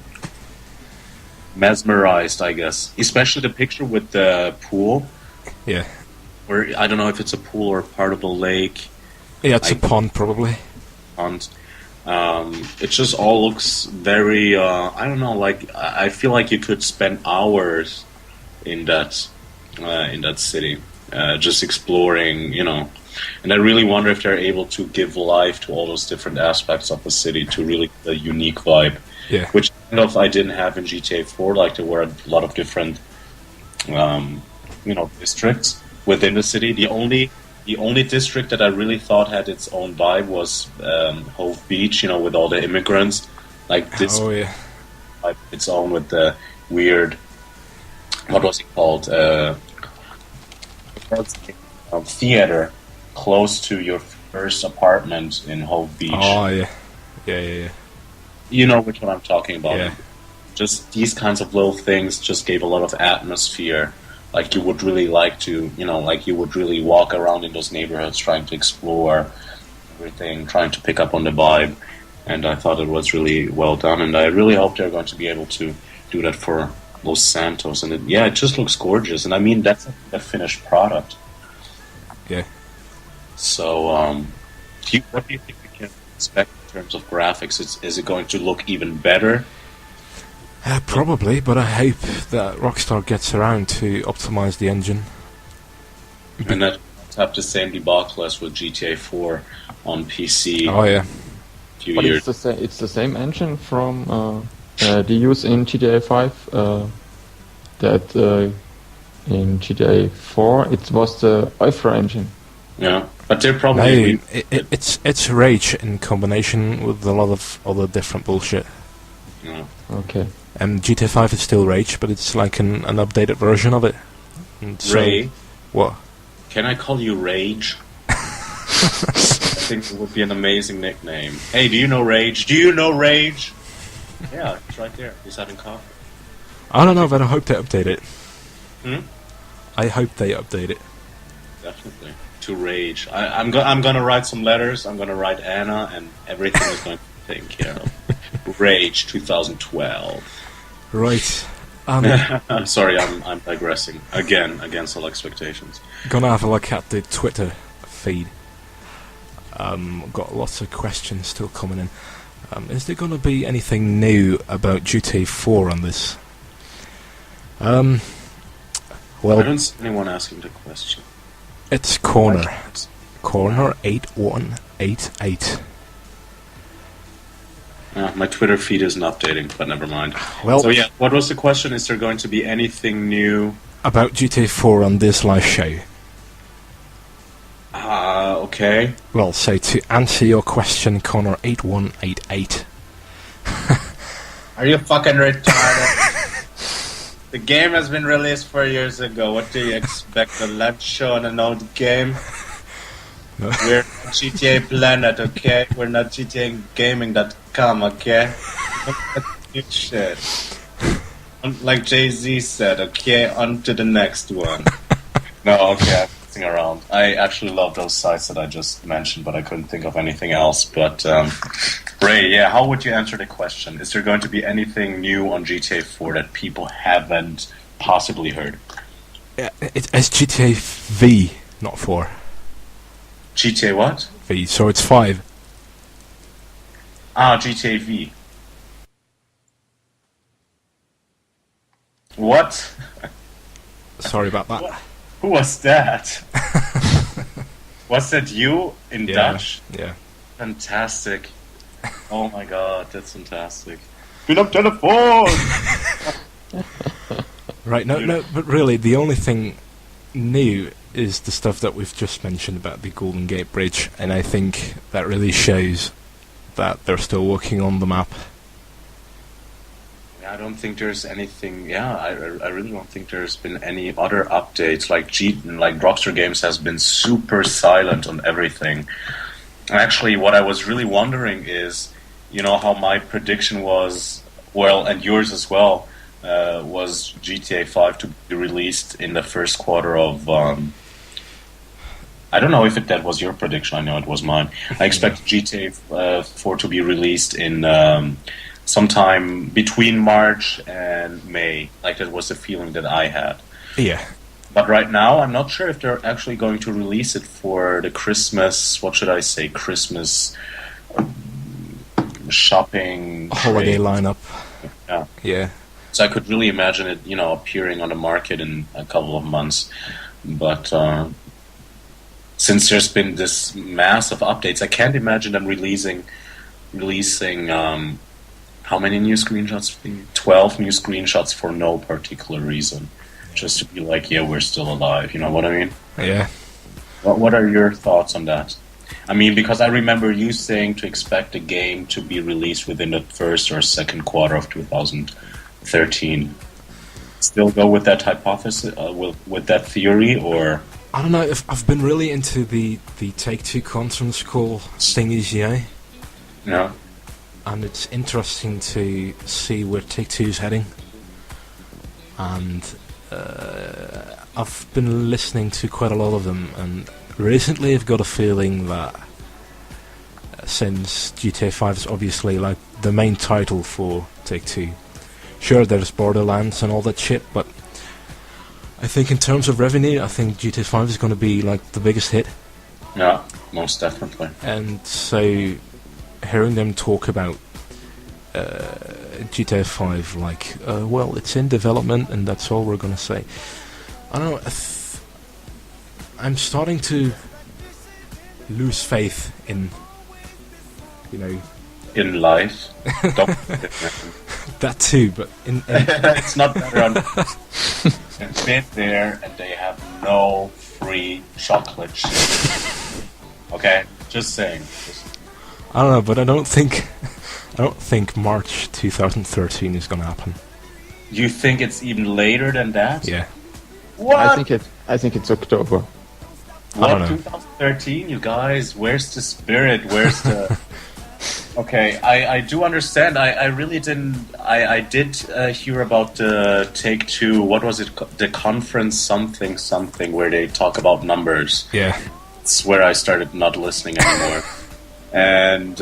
Mesmerized, I guess. Especially the picture with the pool. Yeah. Where I don't know if it's a pool or part of the lake. Yeah, it's a pond, probably. Pond. It just all looks very. I don't know. Like I feel like you could spend hours in that city, just exploring. And I really wonder if they're able to give life to all those different aspects of the city to really get a unique vibe. Yeah. Which kind of I didn't have in GTA 4. Like there were a lot of different, districts within the city. The only district that I really thought had its own vibe was Hove Beach. With all the immigrants. Like this, Oh yeah. vibe its own with the weird. What was it called? Theater close to your first apartment in Hove Beach. Oh yeah. Yeah. You know which one I'm talking about. Yeah. Just these kinds of little things just gave a lot of atmosphere. Like you would really like to, like you would really walk around in those neighborhoods trying to explore everything, trying to pick up on the vibe. And I thought it was really well done. And I really hope they're going to be able to do that for Los Santos. And it just looks gorgeous. And I mean, that's a finished product. Yeah. So, what do you think we can expect in terms of graphics? Is it going to look even better? Probably, but I hope that Rockstar gets around to optimize the engine. And that won't have the same debacle as with GTA 4 on PC Oh yeah. a few But years. it's the same engine from the use in GTA 5 that in GTA 4 it was the Euphoria engine. Yeah, but they're No, probably it's Rage in combination with a lot of other different bullshit. Okay. And GTA 5 is still Rage, but it's like an updated version of it. And so- Ray. What? Can I call you Rage? I think it would be an amazing nickname. Hey, do you know Rage? Do you know Rage? Yeah, it's right there. He's having coffee. I don't know, but I hope they update it. Hmm? I hope they update it. Definitely. To Rage. I'm gonna write some letters. I'm gonna write Anna, and everything is going to be taken care of. Rage 2012. Right. I'm sorry, I'm digressing again against all expectations. Gonna have a look at the Twitter feed. Got lots of questions still coming in. Is there gonna be anything new about GTA 4 on this? I Well, don't see anyone asking the question. it's Corner 8188. My Twitter feed isn't updating, but never mind. Well, So yeah, what was the question? Is there going to be anything new? about GTA 4 on this live show. Okay. Well, so to answer your question, Connor 8188. Are you fucking retarded? The game has been released 4 years ago. What do you expect? A live show on an old game? No. We're not GTA Planet, okay? We're not GTA Gaming.com, okay? New shit. Like Jay-Z said, okay? On to the next one. No, okay, I'm messing around. I actually love those sites that I just mentioned, but I couldn't think of anything else. But, Ray, yeah, how would you answer the question? Is there going to be anything new on GTA 4 that people haven't possibly heard? Yeah, it's GTA V, not 4. GTA what? V, so it's 5. GTA V. What? Sorry about that. Who was that? Was that you in Yeah, Dutch? yeah. Fantastic. Oh my god, that's fantastic. Bin am Telefon! Right, no, but really, the only thing new is the stuff that we've just mentioned about the Golden Gate Bridge, and I think that really shows that they're still working on the map. Yeah, I don't think there's anything. Yeah, I really don't think there's been any other updates. Like Rockstar Games has been super silent on everything. Actually, what I was really wondering is, how my prediction was, well, and yours as well, was GTA 5 to be released in the first quarter of. I don't know if that was your prediction. I know it was mine. I expect GTA 4 to be released in sometime between March and May. Like, that was the feeling that I had. Yeah. But right now, I'm not sure if they're actually going to release it for the Christmas, what should I say, Christmas shopping Holiday trade. lineup. Yeah. Yeah. So I could really imagine it, appearing on the market in a couple of months. But since there's been this massive updates, I can't imagine them releasing how many new screenshots? 12 new screenshots for no particular reason. Just to be like, yeah, we're still alive. You know what I mean? Yeah. What are your thoughts on that? I mean, because I remember you saying to expect the game to be released within the first or second quarter of 2013. Still go with that hypothesis, with that theory, or? I don't know if I've been really into the Take-Two conference call thingies, No. and it's interesting to see where Take-Two's heading. And I've been listening to quite a lot of them, and recently I've got a feeling that since GTA 5 is obviously like the main title for Take-Two, sure there's Borderlands and all that shit, but I think in terms of revenue, I think GTA 5 is going to be like the biggest hit. Yeah, most definitely. And so hearing them talk about GTA 5 like, well, it's in development and that's all we're going to say. I don't know, I'm starting to lose faith in, In life. Don't that too, but in it's not better on they've been there and they have no free chocolate shit. Okay? Just saying. I don't know, but I don't think March 2013 is going to happen. You think it's even later than that? Yeah. What? I think it's October. I don't What? know. 2013, you guys? Where's the spirit? Where's the... Okay, I do understand. I really didn't... I did hear about the Take-Two... What was it? The conference something where they talk about numbers. Yeah. It's where I started not listening anymore. And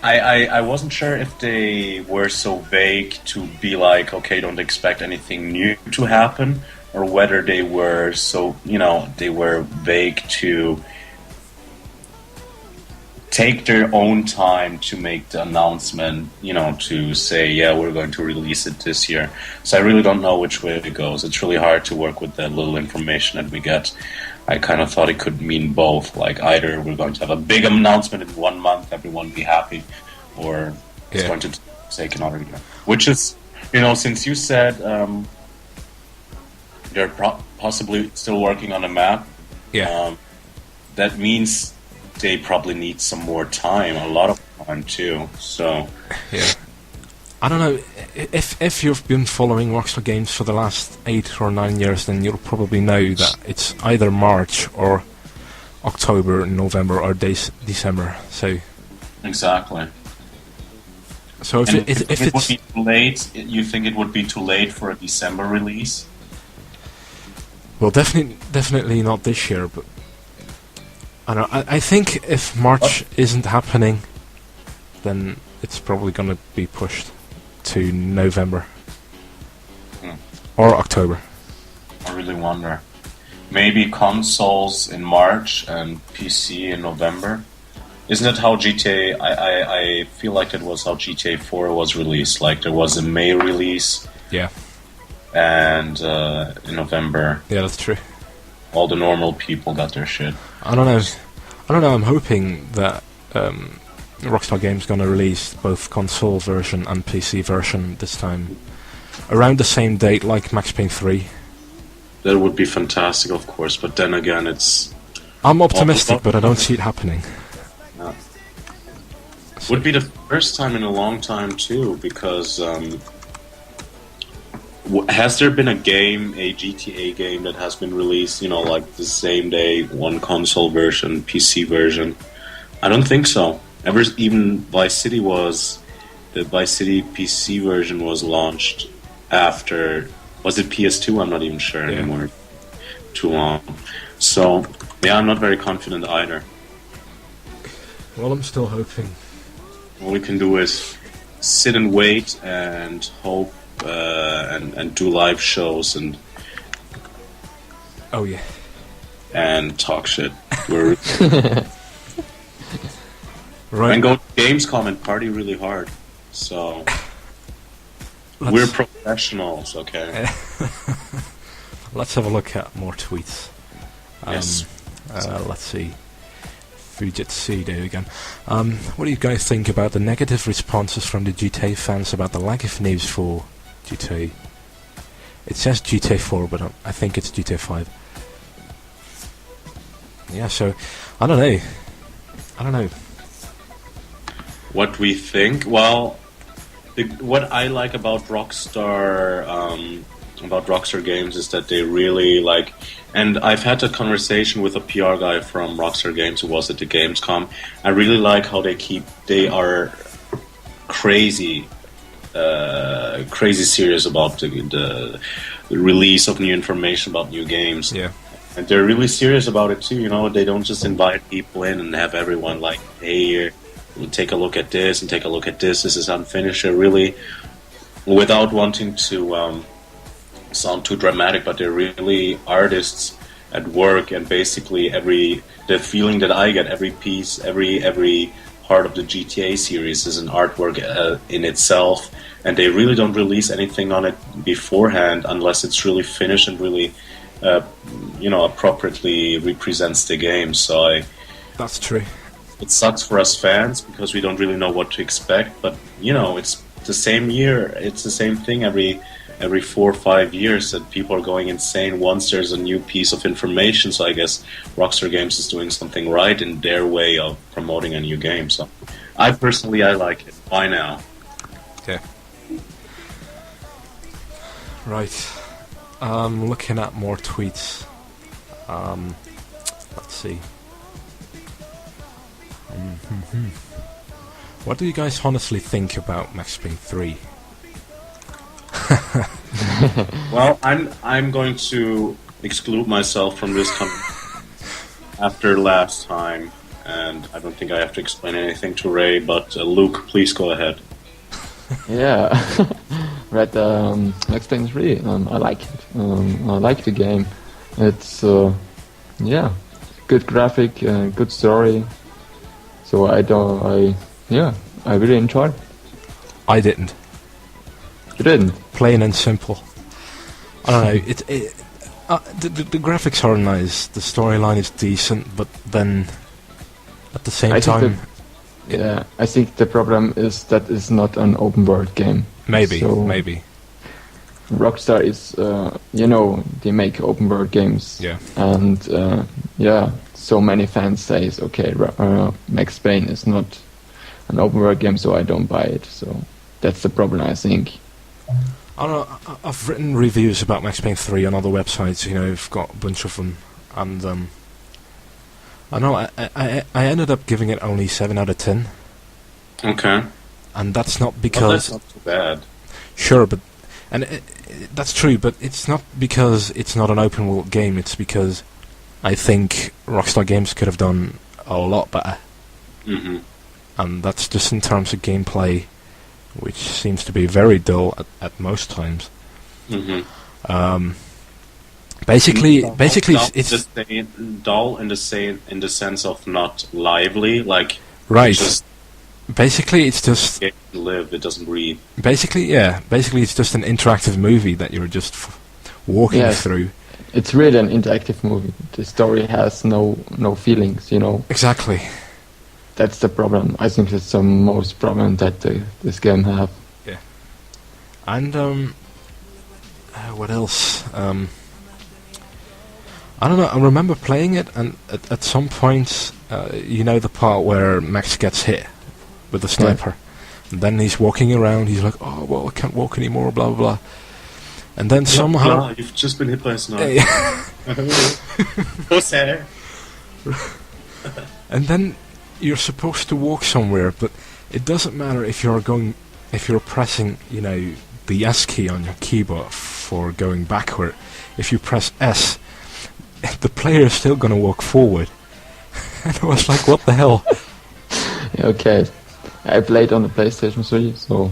I wasn't sure if they were so vague to be like, okay, don't expect anything new to happen, or whether they were so, they were vague to take their own time to make the announcement, to say, yeah, we're going to release it this year. So I really don't know which way it goes. It's really hard to work with that little information that we get. I kind of thought it could mean both. Like, either we're going to have a big announcement in 1 month, everyone be happy, or it's going to take another year. Which is, since you said they're possibly still working on a map, that means they probably need some more time, a lot of time too. So, Yeah. I don't know, if you've been following Rockstar Games for the last 8 or 9 years, then you'll probably know that it's either March or October, November, or December. So exactly. if And it, if it would it's be too late, you think it would be too late for a December release? well, definitely not this year, but I don't know. I think if March isn't happening, then it's probably going to be pushed to November or October. I really wonder. Maybe consoles in March and PC in November. Isn't it how GTA? I feel like it was how GTA 4 was released. Like, there was a May release, Yeah, and in November, yeah, that's true. all the normal people got their shit. I don't know. I'm hoping that Rockstar Games gonna release both console version and PC version this time, around the same date like Max Payne 3. That would be fantastic, of course. But then again, it's I'm optimistic, but I don't see it happening. Would be the first time in a long time too, because has there been a GTA game that has been released, like the same day, one console version, PC version? I don't think so. Even the Vice City PC version was launched after, was it PS2? I'm not even sure anymore. Too long. So, yeah, I'm not very confident either. Well, I'm still hoping. All we can do is sit and wait and hope and do live shows and talk shit. We're right. And go to Gamescom and party really hard. So we're professionals, okay? Let's have a look at more tweets. Yes. Let's see. Fujitsu, there we go. What do you guys think about the negative responses from the GTA fans about the lack of news for GTA? It says GTA 4, but I think it's GTA 5. Yeah, so, I don't know. What we think? Well, what I like about Rockstar Games is that they really like, and I've had a conversation with a PR guy from Rockstar Games who was at the Gamescom. I really like how they are crazy serious about the release of new information about new games. Yeah. And they're really serious about it too, they don't just invite people in and have everyone like, hey, take a look at this and take a look at this. This is unfinished. They're really, without wanting to sound too dramatic, but they're really artists at work. And basically, the feeling that I get, every piece, every part of the GTA series is an artwork in itself. And they really don't release anything on it beforehand unless it's really finished and really, appropriately represents the game. So that's true. It sucks for us fans because we don't really know what to expect, but it's the same year. It's the same thing every 4 or 5 years that people are going insane once there's a new piece of information. So I guess Rockstar Games is doing something right in their way of promoting a new game. So I like it. Why now? Okay. Right. Looking at more tweets. Let's see. What do you guys honestly think about Max Payne 3? Well, I'm going to exclude myself from this after last time, and I don't think I have to explain anything to Ray. But Luke, please go ahead. Yeah, right. Max Payne 3. I like it. I like the game. It's good graphic, good story. So I really enjoyed it. I didn't. You didn't? Plain and simple. I don't know. The graphics are nice. The storyline is decent, but then at the same time, I think the problem is that it's not an open world game. Maybe. Rockstar is, they make open world games. Yeah. And so many fans say, okay, Max Payne is not an open world game, so I don't buy it. So that's the problem, I think. I don't know. I've written reviews about Max Payne 3 on other websites. I've got a bunch of them, and I know I ended up giving it only 7 out of 10. Okay. And that's not because. Well, that's not too bad. Sure, but that's true. But it's not because it's not an open world game. It's because I think Rockstar Games could have done a lot better. Mm-hmm. And that's just in terms of gameplay, which seems to be very dull at most times. Mm-hmm. Basically, dull, it's just dull in the sense of not lively, like right. Basically, it's just it live. It doesn't breathe. Basically, it's just an interactive movie that you're just walking through. It's really an interactive movie. The story has no feelings, Exactly. That's the problem. I think that's the most problem that this game have. Yeah. And what else? I don't know. I remember playing it, and at some point, the part where Max gets hit with the sniper. And then he's walking around, he's like, oh, well, I can't walk anymore, blah, blah, blah. And then somehow... you've just been hit by a sniper. Hey. So sad. And then you're supposed to walk somewhere, but it doesn't matter if you're pressing, the S key on your keyboard for going backward. If you press S, the player is still going to walk forward. And I was like, what the hell? Okay. I played on the PlayStation 3, so...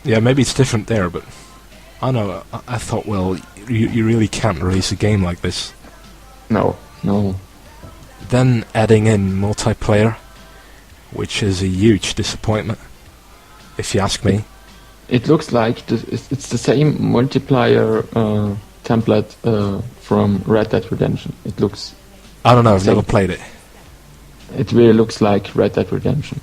Yeah, maybe it's different there, but... I know, I thought, well, you really can't release a game like this. No. Then adding in multiplayer, which is a huge disappointment, if you ask me. It looks like it's the same multiplayer template from Red Dead Redemption. It looks... I don't know, I've never played it. It really looks like Red Dead Redemption.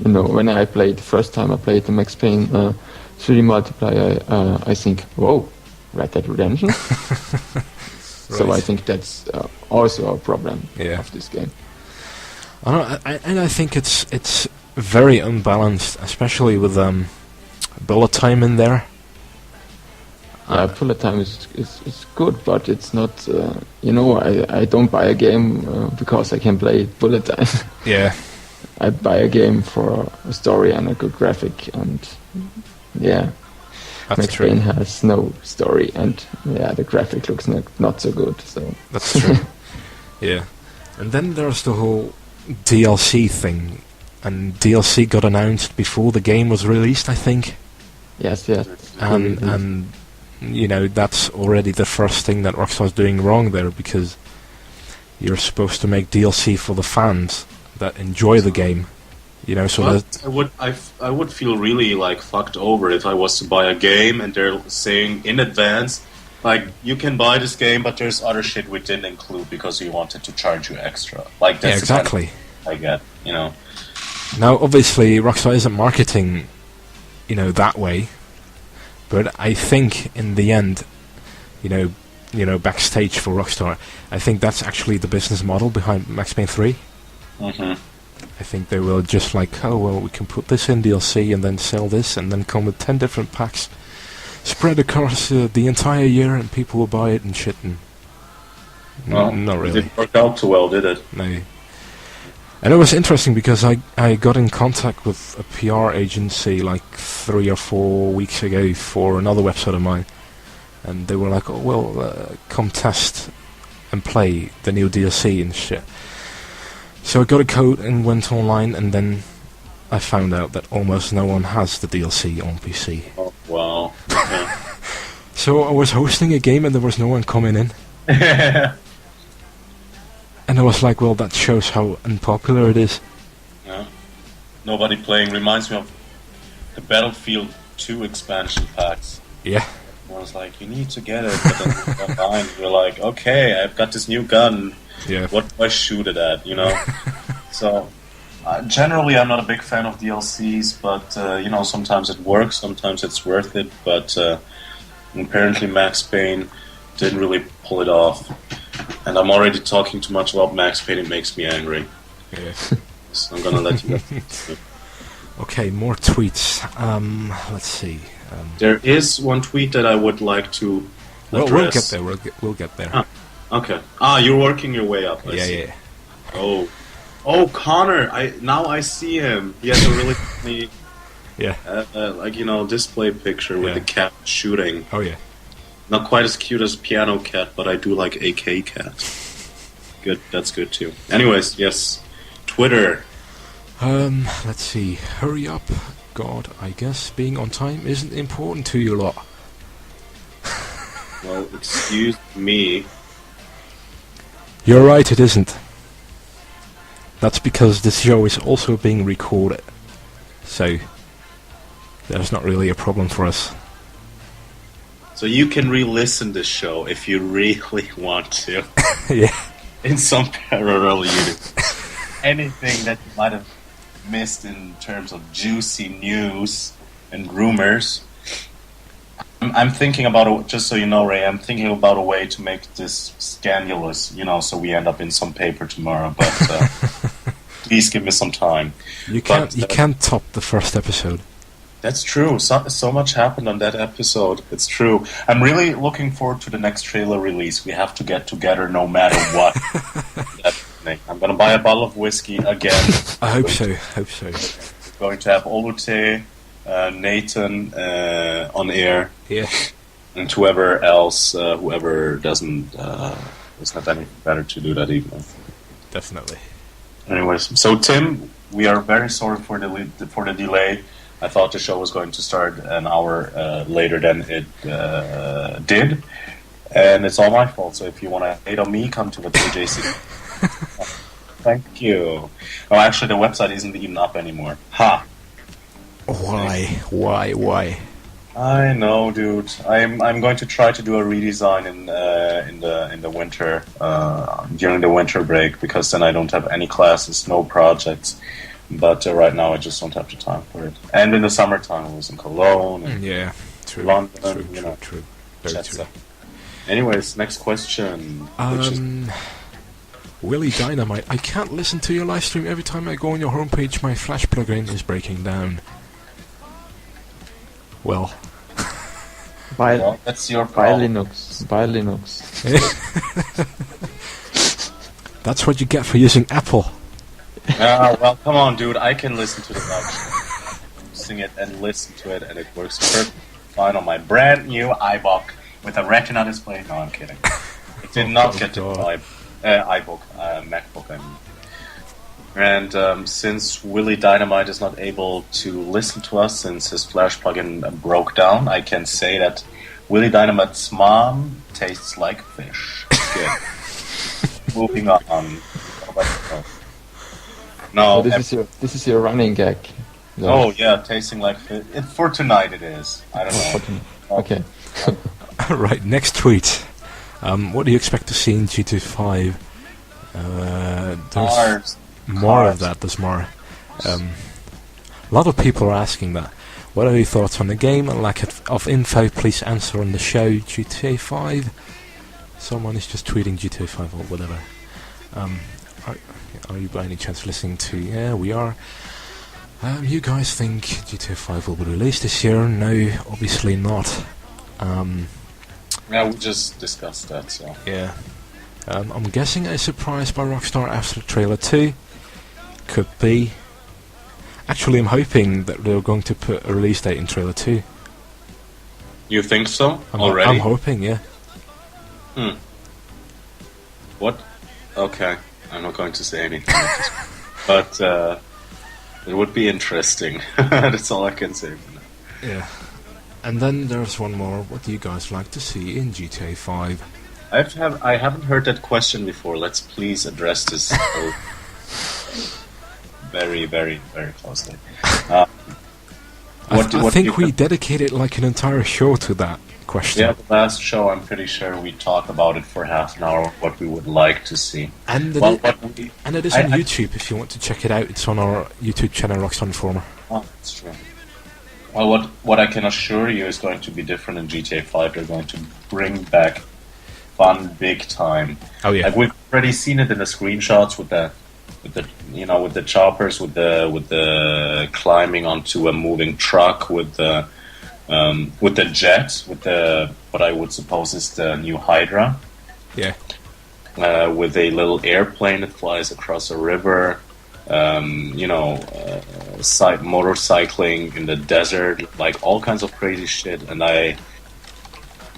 When I played the first time I played the Max Payne 3 multiplayer, I think, whoa, Red Dead Redemption? So I think that's also a problem of this game. I think it's very unbalanced, especially with bullet time in there. Bullet time is good, but it's not. I don't buy a game because I can play bullet time. Yeah. I buy a game for a story and a good graphic, and That's Max true. Payne has no story, and the graphic looks not so good. So that's true. Yeah, and then there's the whole DLC thing, and DLC got announced before the game was released, I think. Yes. And that's already the first thing that Rockstar's doing wrong there, because you're supposed to make DLC for the fans that enjoy the game. I would feel really fucked over if I was to buy a game and they're saying in advance, you can buy this game, but there's other shit we didn't include because we wanted to charge you extra. That's exactly. I get, Now, obviously, Rockstar isn't marketing, that way, but I think in the end, backstage for Rockstar, I think that's actually the business model behind Max Payne 3. Mm-hmm. I think they will just we can put this in DLC and then sell this and then come with 10 different packs, spread across the entire year, and people will buy it and shit. And not really. It didn't work out too well, did it? No. And it was interesting because I got in contact with a PR agency 3 or 4 weeks ago for another website of mine, and they were like, oh well, come test and play the new DLC and shit. So I got a code and went online, and then I found out that almost no one has the DLC on PC. Oh, wow. Okay. So I was hosting a game and there was no one coming in. And I was like, well, that shows how unpopular it is. Yeah. Nobody playing. Reminds me of the Battlefield 2 expansion packs. Yeah. I was like, you need to get it. But then online, you're like, okay, I've got this new gun. Yeah. What do I shoot it at, So, generally I'm not a big fan of DLCs, but, sometimes it works, sometimes it's worth it, but apparently Max Payne didn't really pull it off. And I'm already talking too much about Max Payne, it makes me angry. Yeah. So I'm gonna let you go. Okay, more tweets. Let's see. There is one tweet that I would like to We'll address. get there. We'll get there. Ah. Okay. You're working your way up. I see. Yeah. Oh, Connor! I see him. He has a really funny, display picture with the cat shooting. Oh yeah. Not quite as cute as Piano Cat, but I do like AK Cat. Good. That's good too. Anyways, yes. Twitter. Let's see. Hurry up, God. I guess being on time isn't important to you lot. Well, excuse me. You're right, it isn't. That's because this show is also being recorded. So, there's not really a problem for us. So you can re-listen this show if you really want to. Yeah. In some parallel universe. Anything that you might have missed in terms of juicy news and rumors. I'm thinking about just so you know, Ray, I'm thinking about a way to make this scandalous, so we end up in some paper tomorrow. But please give me some time. You can't top the first episode. That's true. So much happened on that episode. It's true. I'm really looking forward to the next trailer release. We have to get together no matter what. I'm going to buy a bottle of whiskey again. I hope so. Going to have Olute, Nathan on air. Yeah. And whoever else, whoever doesn't have anything better to do that evening. Definitely. Anyways, so Tim, we are very sorry for the delay. I thought the show was going to start an hour later than it did, and it's all my fault. So if you want to hate on me, come to the TJC. Thank you. Oh, actually, the website isn't even up anymore. Ha! Why? I know, dude. I'm going to try to do a redesign in the winter during the winter break, because then I don't have any classes, no projects. But right now I just don't have the time for it. And in the summertime I was in Cologne and London. True. Very true. Anyways, next question. Willie Dynamite, I can't listen to your live stream. Every time I go on your homepage, my Flash plugin is breaking down. Well, that's your problem. Buy Linux. That's what you get for using Apple. Well, come on, dude. I can listen to the live sing it and listen to it, and it works perfectly fine on my brand new iBook with a Retina display. No, I'm kidding. It did not get to the iBook, MacBook, I mean. And since Willie Dynamite is not able to listen to us since his Flash plugin broke down, I can say that Willie Dynamite's mom tastes like fish. Good. Moving on. No, so this is your running gag. No. Oh yeah, tasting like fish. For tonight it is. I don't know. Okay. Right, next tweet. What do you expect to see in GTA 5? There's more of that. There's more. A lot of people are asking that. What are your thoughts on the game and lack of info? Please answer on the show. GTA 5. Someone is just tweeting GTA 5 or whatever. Are you by any chance listening to... Yeah, we are. You guys think GTA 5 will be released this year? No, obviously not. Yeah, we just discussed that, so... Yeah. I'm guessing a surprise by Rockstar after trailer 2. Could be. Actually, I'm hoping that they're going to put a release date in trailer 2. You think so? Already? I'm hoping, yeah. What? Okay. I'm not going to say anything. But it would be interesting. That's all I can say for now. Yeah. And then there's one more. What do you guys like to see in GTA 5? I haven't heard that question before. Let's please address this very, very, very closely. I think we dedicated like an entire show to that question. Yeah, the last show, I'm pretty sure we talked about it for half an hour, what we would like to see. And it is on YouTube if you want to check it out. It's on our YouTube channel, Rockstar Informer. Oh, that's true. Well, what I can assure you is going to be different in GTA 5. They're going to bring back fun big time. Oh yeah, like we've already seen it in the screenshots with the choppers, with the climbing onto a moving truck, with the jet, with the what I would suppose is the new Hydra. Yeah. With a little airplane that flies across a river. Motorcycling in the desert, like all kinds of crazy shit, and I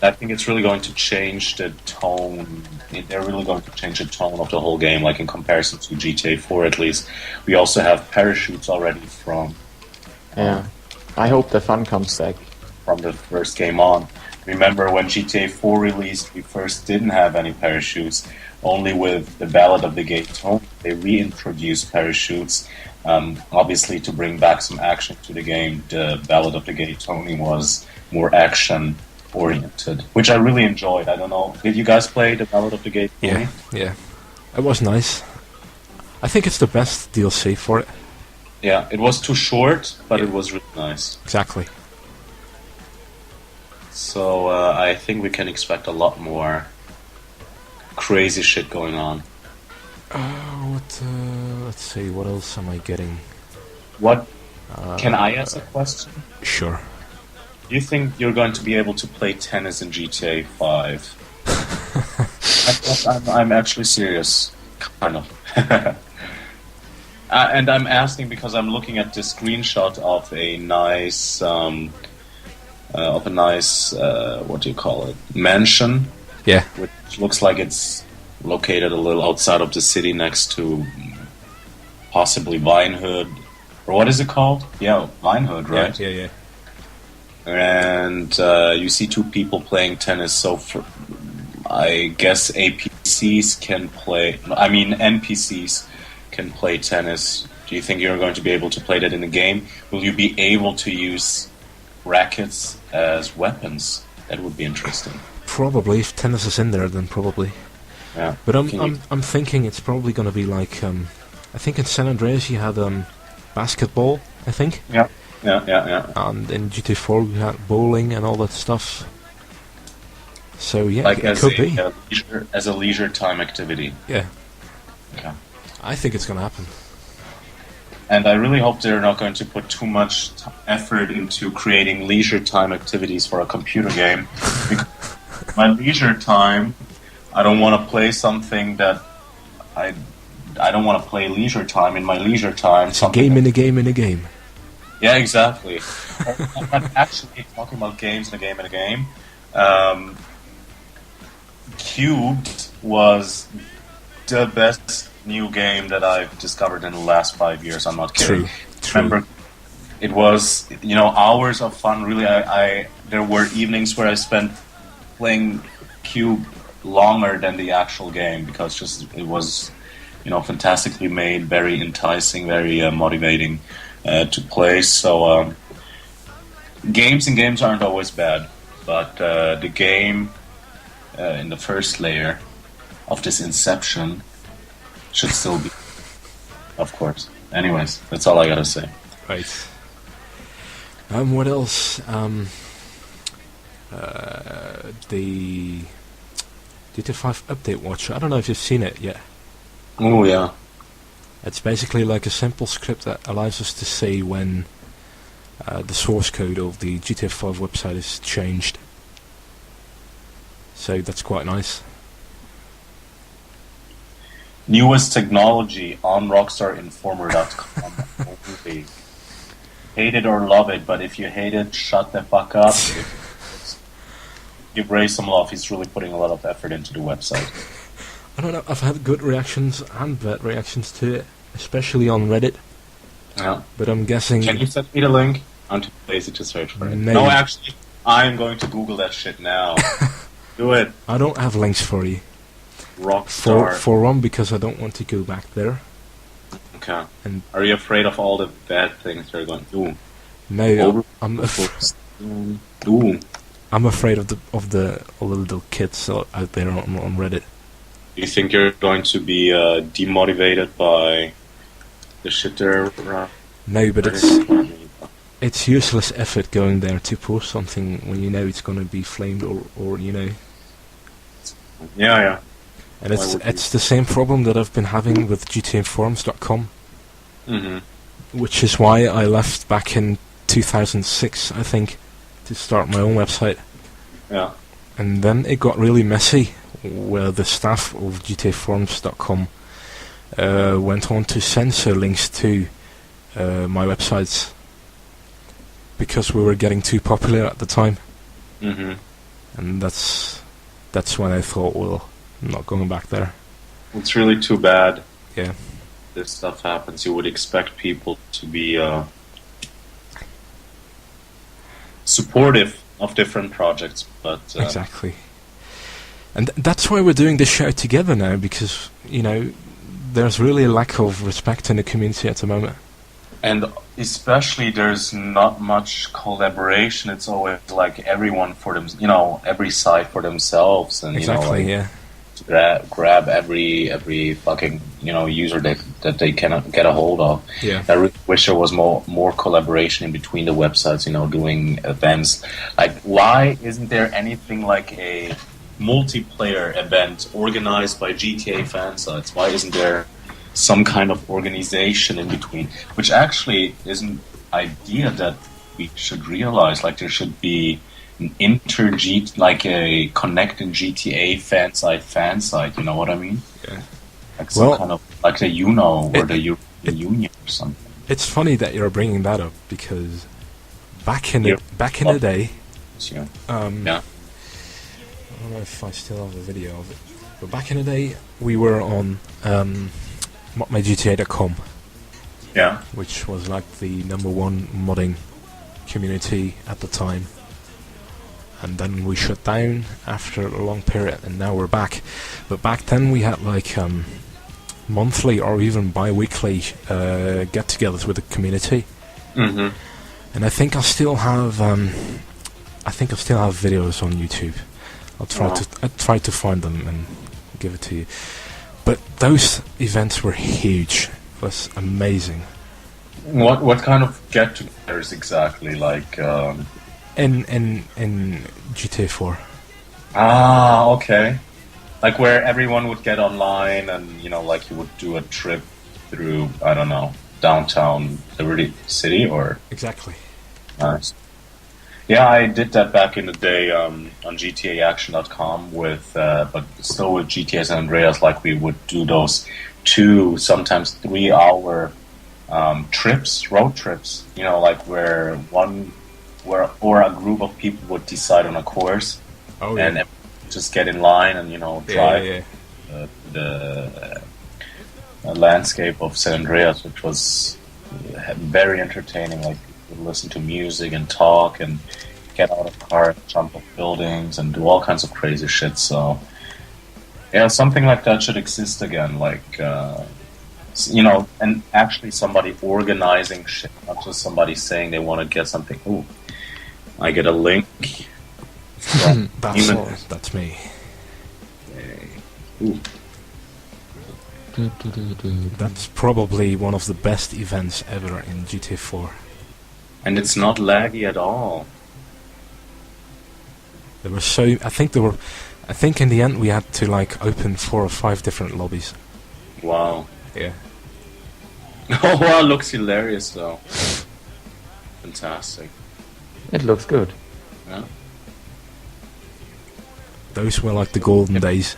think it's really going to change the tone. They're really going to change the tone of the whole game, like in comparison to GTA 4 at least. We also have parachutes already from... Yeah, I hope the fun comes back. From the first game on. Remember when GTA 4 released, we first didn't have any parachutes. Only with the Ballad of the Gay Tony, they reintroduced parachutes. Obviously, to bring back some action to the game, the Ballad of the Gay Tony was more action-oriented, which I really enjoyed. I don't know, did you guys play the Ballad of the Gay Tony? Yeah. It was nice. I think it's the best DLC for it. Yeah, it was too short, but it was really nice. Exactly. So I think we can expect a lot more crazy shit going on. Let's see, what else am I getting? What can I ask a question? Sure. Do you think you're going to be able to play tennis in GTA 5? I'm actually serious, kind of. And I'm asking because I'm looking at the screenshot of a nice, what do you call it, mansion. Yeah. Which looks like it's located a little outside of the city, next to possibly Vinehood, or what is it called? Yeah, Vinehood, right? Yeah. And you see two people playing tennis. So I guess NPCs can play tennis. Do you think you're going to be able to play that in the game? Will you be able to use rackets as weapons? That would be interesting. Probably, if tennis is in there, then probably. Yeah. But I'm thinking it's probably going to be like I think in San Andreas you had basketball, I think. Yeah. And in GTA 4 we had bowling and all that stuff. So yeah, like it could be as a leisure time activity. Yeah. Okay. I think it's going to happen. And I really hope they're not going to put too much effort into creating leisure time activities for a computer game. Because my leisure time, I don't want to play something that I don't want to play leisure time in my leisure time. It's a game in a game in a game. Yeah, exactly. I'm actually talking about games in a game in a game. Cubed was the best new game that I've discovered in the last 5 years. I'm not kidding. True. Remember, it was hours of fun. Really, I there were evenings where I spent playing Cube longer than the actual game because it was fantastically made, very enticing, very motivating to play. So games aren't always bad, but the game in the first layer of this inception should still be, of course. Anyways, that's all I gotta say. Right. What else? The GTA 5 update watcher. I don't know if you've seen it yet. Oh yeah. It's basically like a simple script that allows us to see when the source code of the GTA 5 website is changed. So that's quite nice. Newest technology on RockstarInformer.com. Hate it or love it, but if you hate it, shut the fuck up. Give Ray some love. He's really putting a lot of effort into the website. I don't know. I've had good reactions and bad reactions to it, especially on Reddit. Yeah. But I'm guessing. Can you send me the link? I'm too lazy to search for it. No, actually, I'm going to Google that shit now. Do it. I don't have links for you. Rockstar. For one, because I don't want to go back there. Okay. And are you afraid of all the bad things they're going to do? No, I'm afraid of all the little kids out there on Reddit. Do you think you're going to be demotivated by the shit there? No, but it's useless effort going there to post something when you know it's going to be flamed or Yeah. And it's the same problem that I've been having with GTAforums.com. Mm-hmm. Which is why I left back in 2006, I think, to start my own website. Yeah. And then it got really messy, where the staff of GTAforums.com went on to censor links to my websites because we were getting too popular at the time. Mm-hmm. And that's when I thought, well, I'm not going back there. It's really too bad. Yeah. This stuff happens. You would expect people to be supportive of different projects, but exactly. And that's why we're doing this show together now, because there's really a lack of respect in the community at the moment. And especially there's not much collaboration. It's always like everyone for them, every side for themselves, and exactly, yeah. To grab every fucking user that they cannot get a hold of. Yeah. I really wish there was more collaboration in between the websites. Doing events. Like, why isn't there anything like a multiplayer event organized by GTA fan sites? Why isn't there some kind of organization in between? Which actually is an idea that we should realize. Like there should be an like a connected GTA fan site. You know what I mean? Yeah. Like some kind of like the UNO or the European Union or something. It's funny that you're bringing that up because back in the day, Yeah. I don't know if I still have a video of it, but back in the day we were on modmygta.com, Yeah. which was like the #1 modding community at the time, and then we shut down after a long period, and now we're back. But back then we had like monthly or even bi-weekly get-togethers with the community, and I think I still have videos on YouTube. I'll try to find them and give it to you. But those events were huge. It was amazing. What kind of get-togethers exactly? Like in GTA 4. Ah, okay. Like where everyone would get online and, you know, like you would do a trip through, I don't know, downtown Liberty City or... Exactly. Nice. Yeah, I did that back in the day on GTAaction.com with, but still with GTA San Andreas, like we would do those 2, sometimes 3 hour trips, road trips, you know, like where a group of people would decide on a course. Oh, yeah. And just get in line and, you know, drive the landscape of San Andreas, which was very entertaining. Like, you would listen to music and talk and get out of car, jump off buildings, and do all kinds of crazy shit. So, yeah, something like that should exist again. Like, you know, and actually somebody organizing shit, not just somebody saying they want to get something. Ooh, I get a link. That's me. Ooh. That's probably one of the best events ever in GTA 4. And it's not laggy at all. There were I think in the end we had to like open 4 or 5 different lobbies. Wow. Yeah. Oh wow, looks hilarious though. Fantastic. It looks good. Yeah. Those were like the golden days,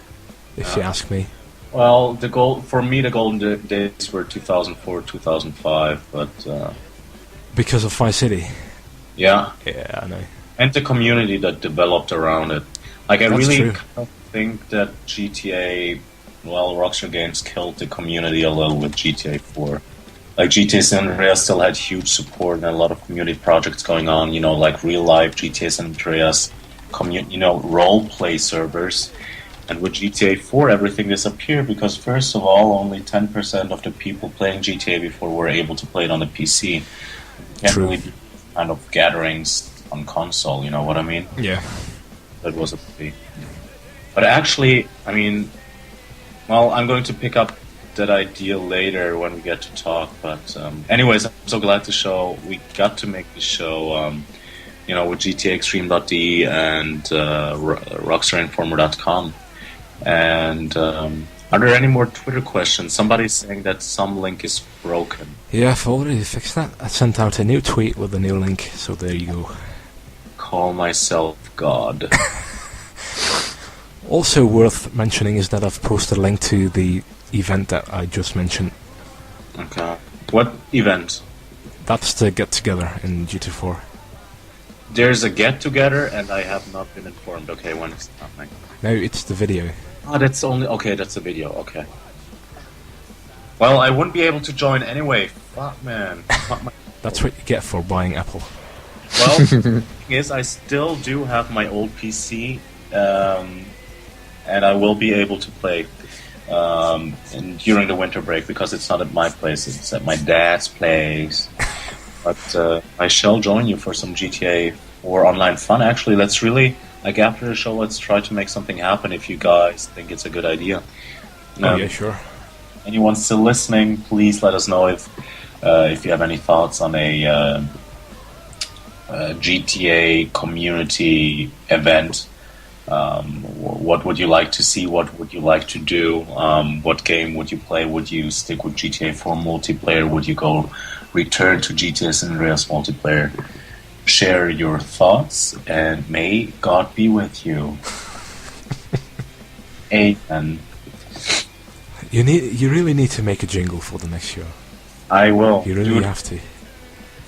if you ask me. Well, the golden days were 2004, 2005, but Because of Vice City. yeah, I know. and the community that developed around it. Like, I That's really true. kind of think that GTA, well, Rockstar Games killed the community a little with GTA 4. Like, GTA San Andreas still had huge support and a lot of community projects going on, you know, like real-life GTA San Andreas, role-play servers. And with GTA 4, everything disappeared because, first of all, only 10% of the people playing GTA before were able to play it on the PC. You can't True. really do kind of gatherings on console, you know what I mean? Yeah. That was a pity. But actually, I mean, well, I'm going to pick up that idea later when we get to talk. But anyways, I'm so glad we got to make the show, you know, with GTA Extreme.de and RockstarInformer.com. And are there any more Twitter questions? Somebody's saying that some link is broken. Yeah, I've already fixed that. I sent out a new tweet with a new link, so there you go. Call myself God. Also worth mentioning is that I've posted a link to the event that I just mentioned. Okay. What event? That's the get-together in GT4. There's a get-together, and I have not been informed. Okay, when is it happening? No, it's the video. Oh, that's only... Okay, that's a video, okay. Well, I wouldn't be able to join anyway. Fuck, man. Fuck my... That's what you get for buying Apple. Well, the thing is, I still do have my old PC, and I will be able to play during the winter break, because it's not at my place, it's at my dad's place. But I shall join you for some GTA 4 online fun. Actually, let's really, like, after the show, let's try to make something happen if you guys think it's a good idea. Oh, yeah, sure. Anyone still listening, please let us know if you have any thoughts on a GTA community event. What would you like to see? What would you like to do? What game would you play? Would you stick with GTA 4 multiplayer? Would you go return to GTA San Andreas multiplayer? Share your thoughts, and may God be with you. Amen. You really need to make a jingle for the next show. I will. You really have to.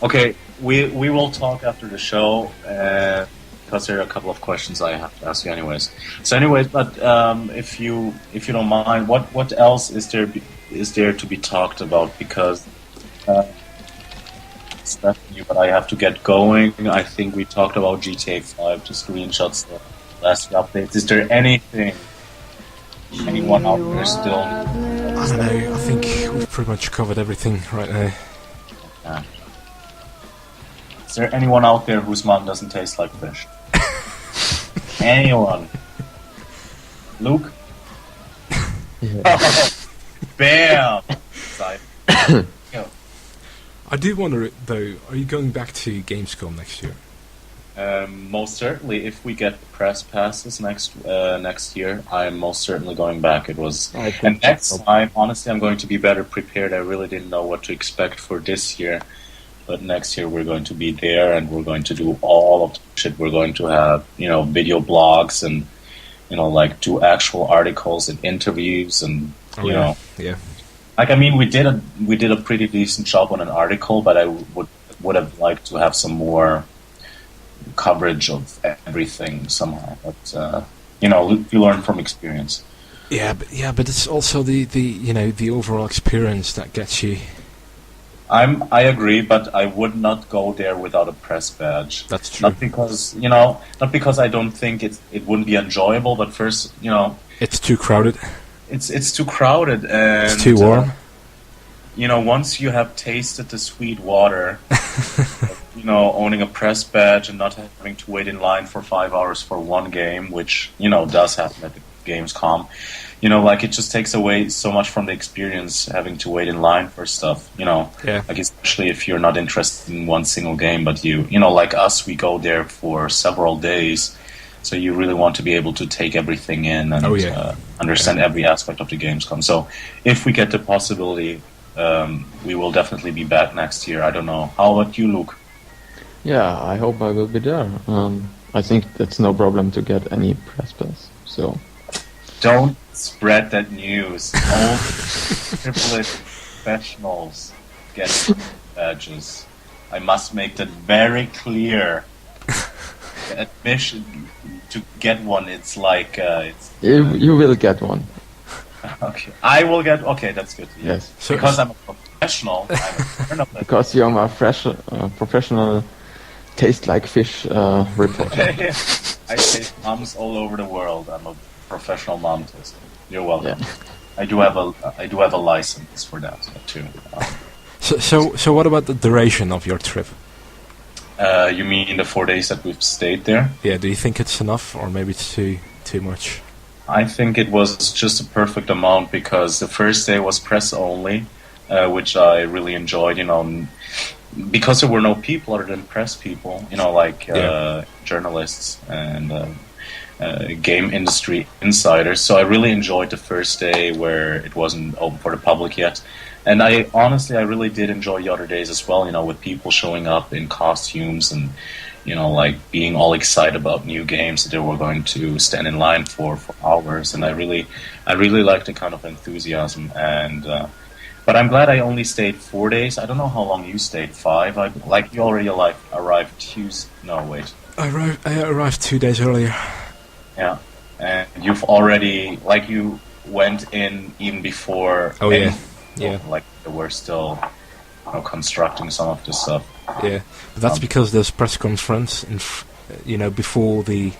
Okay, we will talk after the show, because there are a couple of questions I have to ask you anyways. So anyways, but if you don't mind, what else is there to be talked about? Because it's definitely new, but I have to get going. I think we talked about GTA 5, the screenshots, the last updates. Is there anything anyone out there still? I don't know. I think we've pretty much covered everything right now. Yeah. Is there anyone out there whose mom doesn't taste like fish? Anyone? Luke? Yeah. Bam! I do wonder, though, are you going back to Gamescom next year? Most certainly, if we get press passes next year, I'm most certainly going back. And next time, honestly, I'm going to be better prepared. I really didn't know what to expect for this year, but next year we're going to be there, and we're going to do all of the shit. We're going to have, video blogs and, like do actual articles and interviews and, Yeah. Like, I mean, we did a pretty decent job on an article, but I would have liked to have some more coverage of everything somehow. But you learn from experience. Yeah, but it's also the overall experience that gets you. I agree, but I would not go there without a press badge. That's true. Not because I don't think it wouldn't be enjoyable, but first, It's too crowded. It's too crowded and It's too warm. Once you have tasted the sweet water, owning a press badge and not having to wait in line for 5 hours for one game, which does happen at the Gamescom. Like, it just takes away so much from the experience having to wait in line for stuff. Yeah. Like, especially if you're not interested in one single game, but like us, we go there for several days. So you really want to be able to take everything in and understand every aspect of the Gamescom. So if we get the possibility, we will definitely be back next year. I don't know. How about you, Luke? Yeah, I hope I will be there. I think that's no problem to get any press pass. So don't spread that news. All AAA professionals get badges. I must make that very clear. The admission to get one, it's like you will get one. Okay, I will get. Okay, that's good. Yes, because I'm a professional. I'm a journalist. Because you're my professional taste like fish reporter. I taste moms all over the world. I'm a professional mom taster. You're welcome. Yeah. I do have a license for that too. So what about the duration of your trip? You mean the 4 days that we've stayed there? Yeah. Do you think it's enough, or maybe it's too much? I think it was just a perfect amount because the first day was press only, which I really enjoyed. Because there were no people other than press people. Journalists and game industry insiders. So I really enjoyed the first day where it wasn't open for the public yet. And I really did enjoy the other days as well, with people showing up in costumes and, being all excited about new games that they were going to stand in line for hours. And I really liked the kind of enthusiasm. And but I'm glad I only stayed 4 days. I don't know how long you stayed. 5? You already arrived Tuesday. No, wait. I arrived 2 days earlier. Yeah, and you've already you went in even before. Oh yeah. Yeah. They were still constructing some of this stuff. Yeah, but that's because there's press conference, before the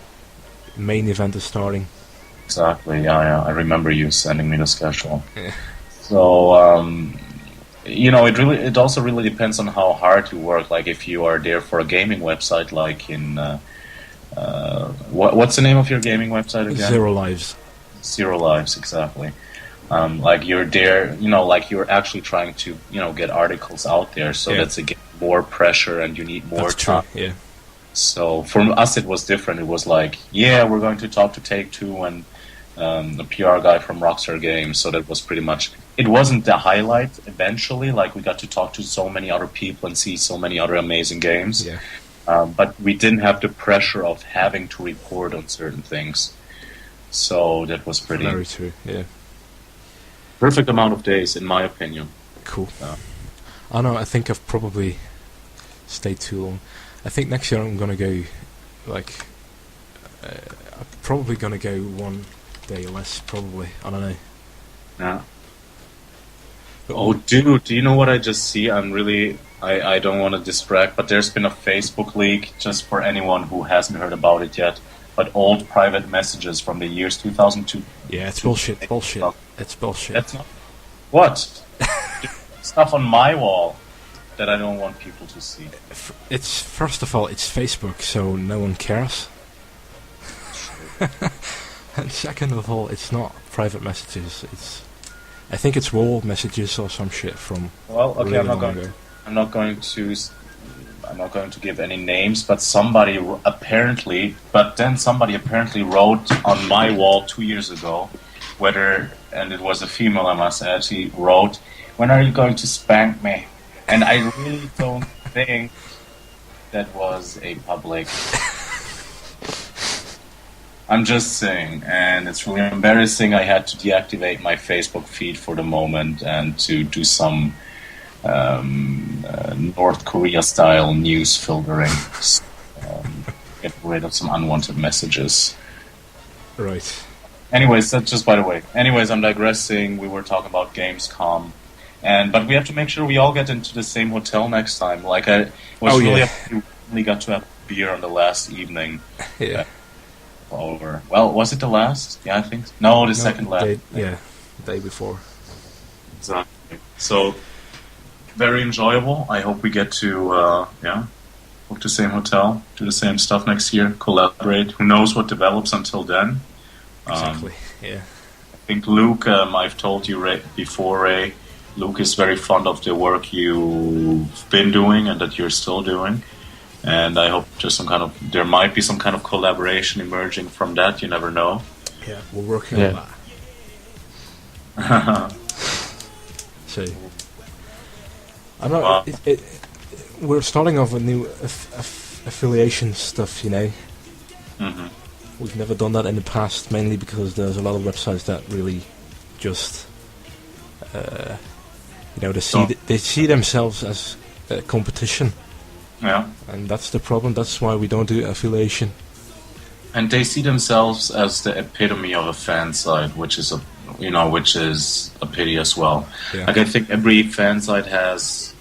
main event is starting. Exactly. Yeah. I remember you sending me the schedule. Yeah. So, it also really depends on how hard you work. Like, if you are there for a gaming website, like in what's the name of your gaming website again? Zero Lives. Zero Lives, exactly. You're there, you're actually trying to, get articles out there. So that's again more pressure, and you need more time. True. Yeah. So for us, it was different. It was like, yeah, we're going to talk to Take-Two and the PR guy from Rockstar Games. So that was pretty much. It wasn't the highlight. Eventually, like we got to talk to so many other people and see so many other amazing games. Yeah. But we didn't have the pressure of having to report on certain things. So that was pretty Very true. Yeah. perfect amount of days, in my opinion. Cool. I know. I think I've probably stayed too long. I think next year I'm gonna go, like, I'm probably gonna go one day less. Probably. I don't know. Yeah. Oh, dude, do you know what I just see? I don't want to distract, but there's been a Facebook leak, just for anyone who hasn't heard about it yet, but old private messages from the years 2002. Yeah, it's bullshit. Bullshit. It's bullshit. That's not... What? Stuff on my wall that I don't want people to see. It's, first of all, it's Facebook, so no one cares. And second of all, it's not private messages. I think it's wall messages or some shit from. Well, okay, really I'm long not going to give any names, but somebody apparently wrote on my wall 2 years ago, and it was a female, I must add, he wrote, "When are you going to spank me?" And I really don't think that was a public. I'm just saying, and it's really embarrassing. I had to deactivate my Facebook feed for the moment and to do some North Korea-style news filtering, get rid of some unwanted messages. Right. Anyways, that's just by the way. Anyways, I'm digressing. We were talking about Gamescom, but we have to make sure we all get into the same hotel next time. Like I was really happy we only got to have beer on the last evening. Yeah. Over. Well, was it the last? Yeah, I think so. No, the second last. The day before. Exactly. So, very enjoyable. I hope we get to, book the same hotel, do the same stuff next year, collaborate. Who knows what develops until then? Exactly, yeah. I think Luke, I've told you before, Ray, Luke is very fond of the work you've been doing and that you're still doing. And I hope there might be some kind of collaboration emerging from that. You never know. Yeah, we're working on that. So, I don't know. We're starting off with new affiliation stuff. You know, we've never done that in the past, mainly because there's a lot of websites that really just, they see themselves as a competition. Yeah, and that's the problem. That's why we don't do affiliation. And they see themselves as the epitome of a fan site, which is a pity as well. Yeah. Like I think every fan site has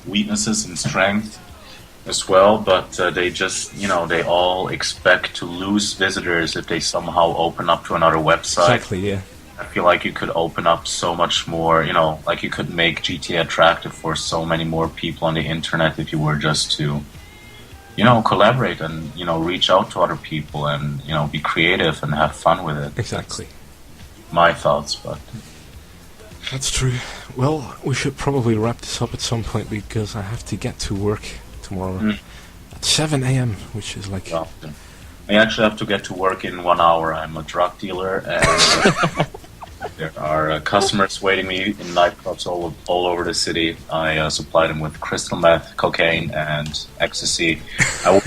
weaknesses and strengths as well, but they just they all expect to lose visitors if they somehow open up to another website. Exactly. Yeah. I feel like you could open up so much more, like you could make GTA attractive for so many more people on the internet if you were just to, collaborate and, reach out to other people and, be creative and have fun with it. Exactly. That's my thoughts, but... That's true. Well, we should probably wrap this up at some point because I have to get to work tomorrow at 7 a.m., which is like... Well, I actually have to get to work in 1 hour. I'm a drug dealer, and there are customers waiting me in nightclubs all over the city. I supply them with crystal meth, cocaine, and ecstasy. So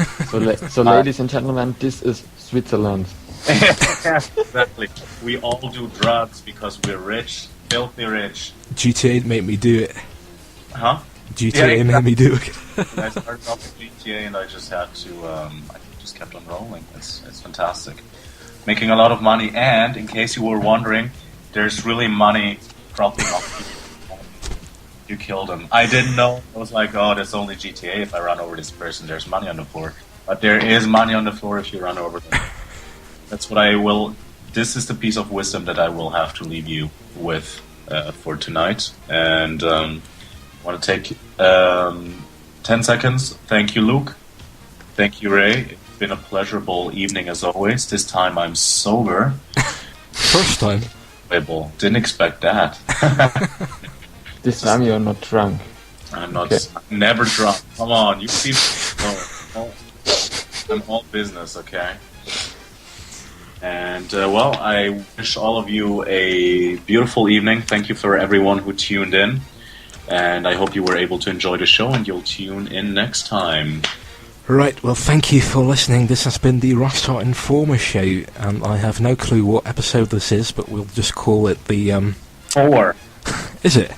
ladies and gentlemen, this is Switzerland. Exactly. We all do drugs because we're rich, filthy rich. GTA made me do it. Huh? GTA made me do it. I started off with GTA, and I just had to... kept on rolling. It's fantastic. Making a lot of money, and in case you were wondering, there's really money dropping off. You killed him. I didn't know. I was like, oh, that's only GTA. If I run over this person, there's money on the floor. But there is money on the floor if you run over them. That's what I will... This is the piece of wisdom that I will have to leave you with for tonight. And I want to take 10 seconds. Thank you, Luke. Thank you, Ray. Been a pleasurable evening as always. This time I'm sober. First time. Didn't expect that. This time you're not drunk. I'm not. Okay. I'm never drunk. Come on, you see. I'm all business, okay? And, well, I wish all of you a beautiful evening. Thank you for everyone who tuned in. And I hope you were able to enjoy the show, and you'll tune in next time. Right, well, thank you for listening. This has been the Rockstar Informer show, and I have no clue what episode this is, but we'll just call it the, 4. Is it?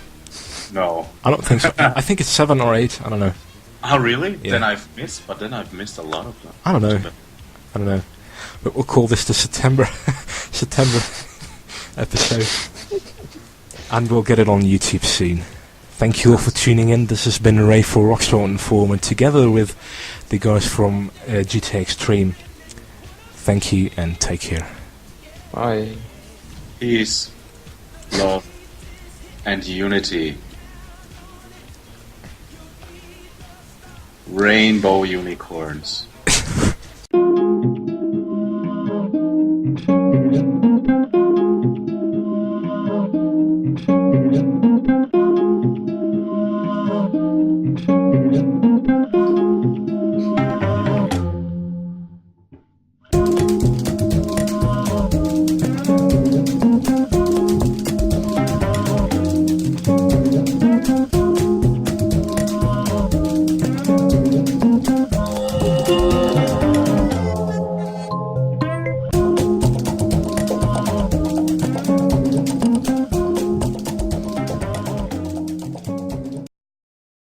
No. I don't think so. I think it's 7 or 8, I don't know. Oh, really? Yeah. Then I've missed a lot of them. I don't know. But we'll call this the September episode. And we'll get it on YouTube soon. Thank you all for tuning in. This has been Ray for Rockstar Informer, together with the guys from GTA Extreme. Thank you and take care. Bye. Peace, love, and unity. Rainbow unicorns.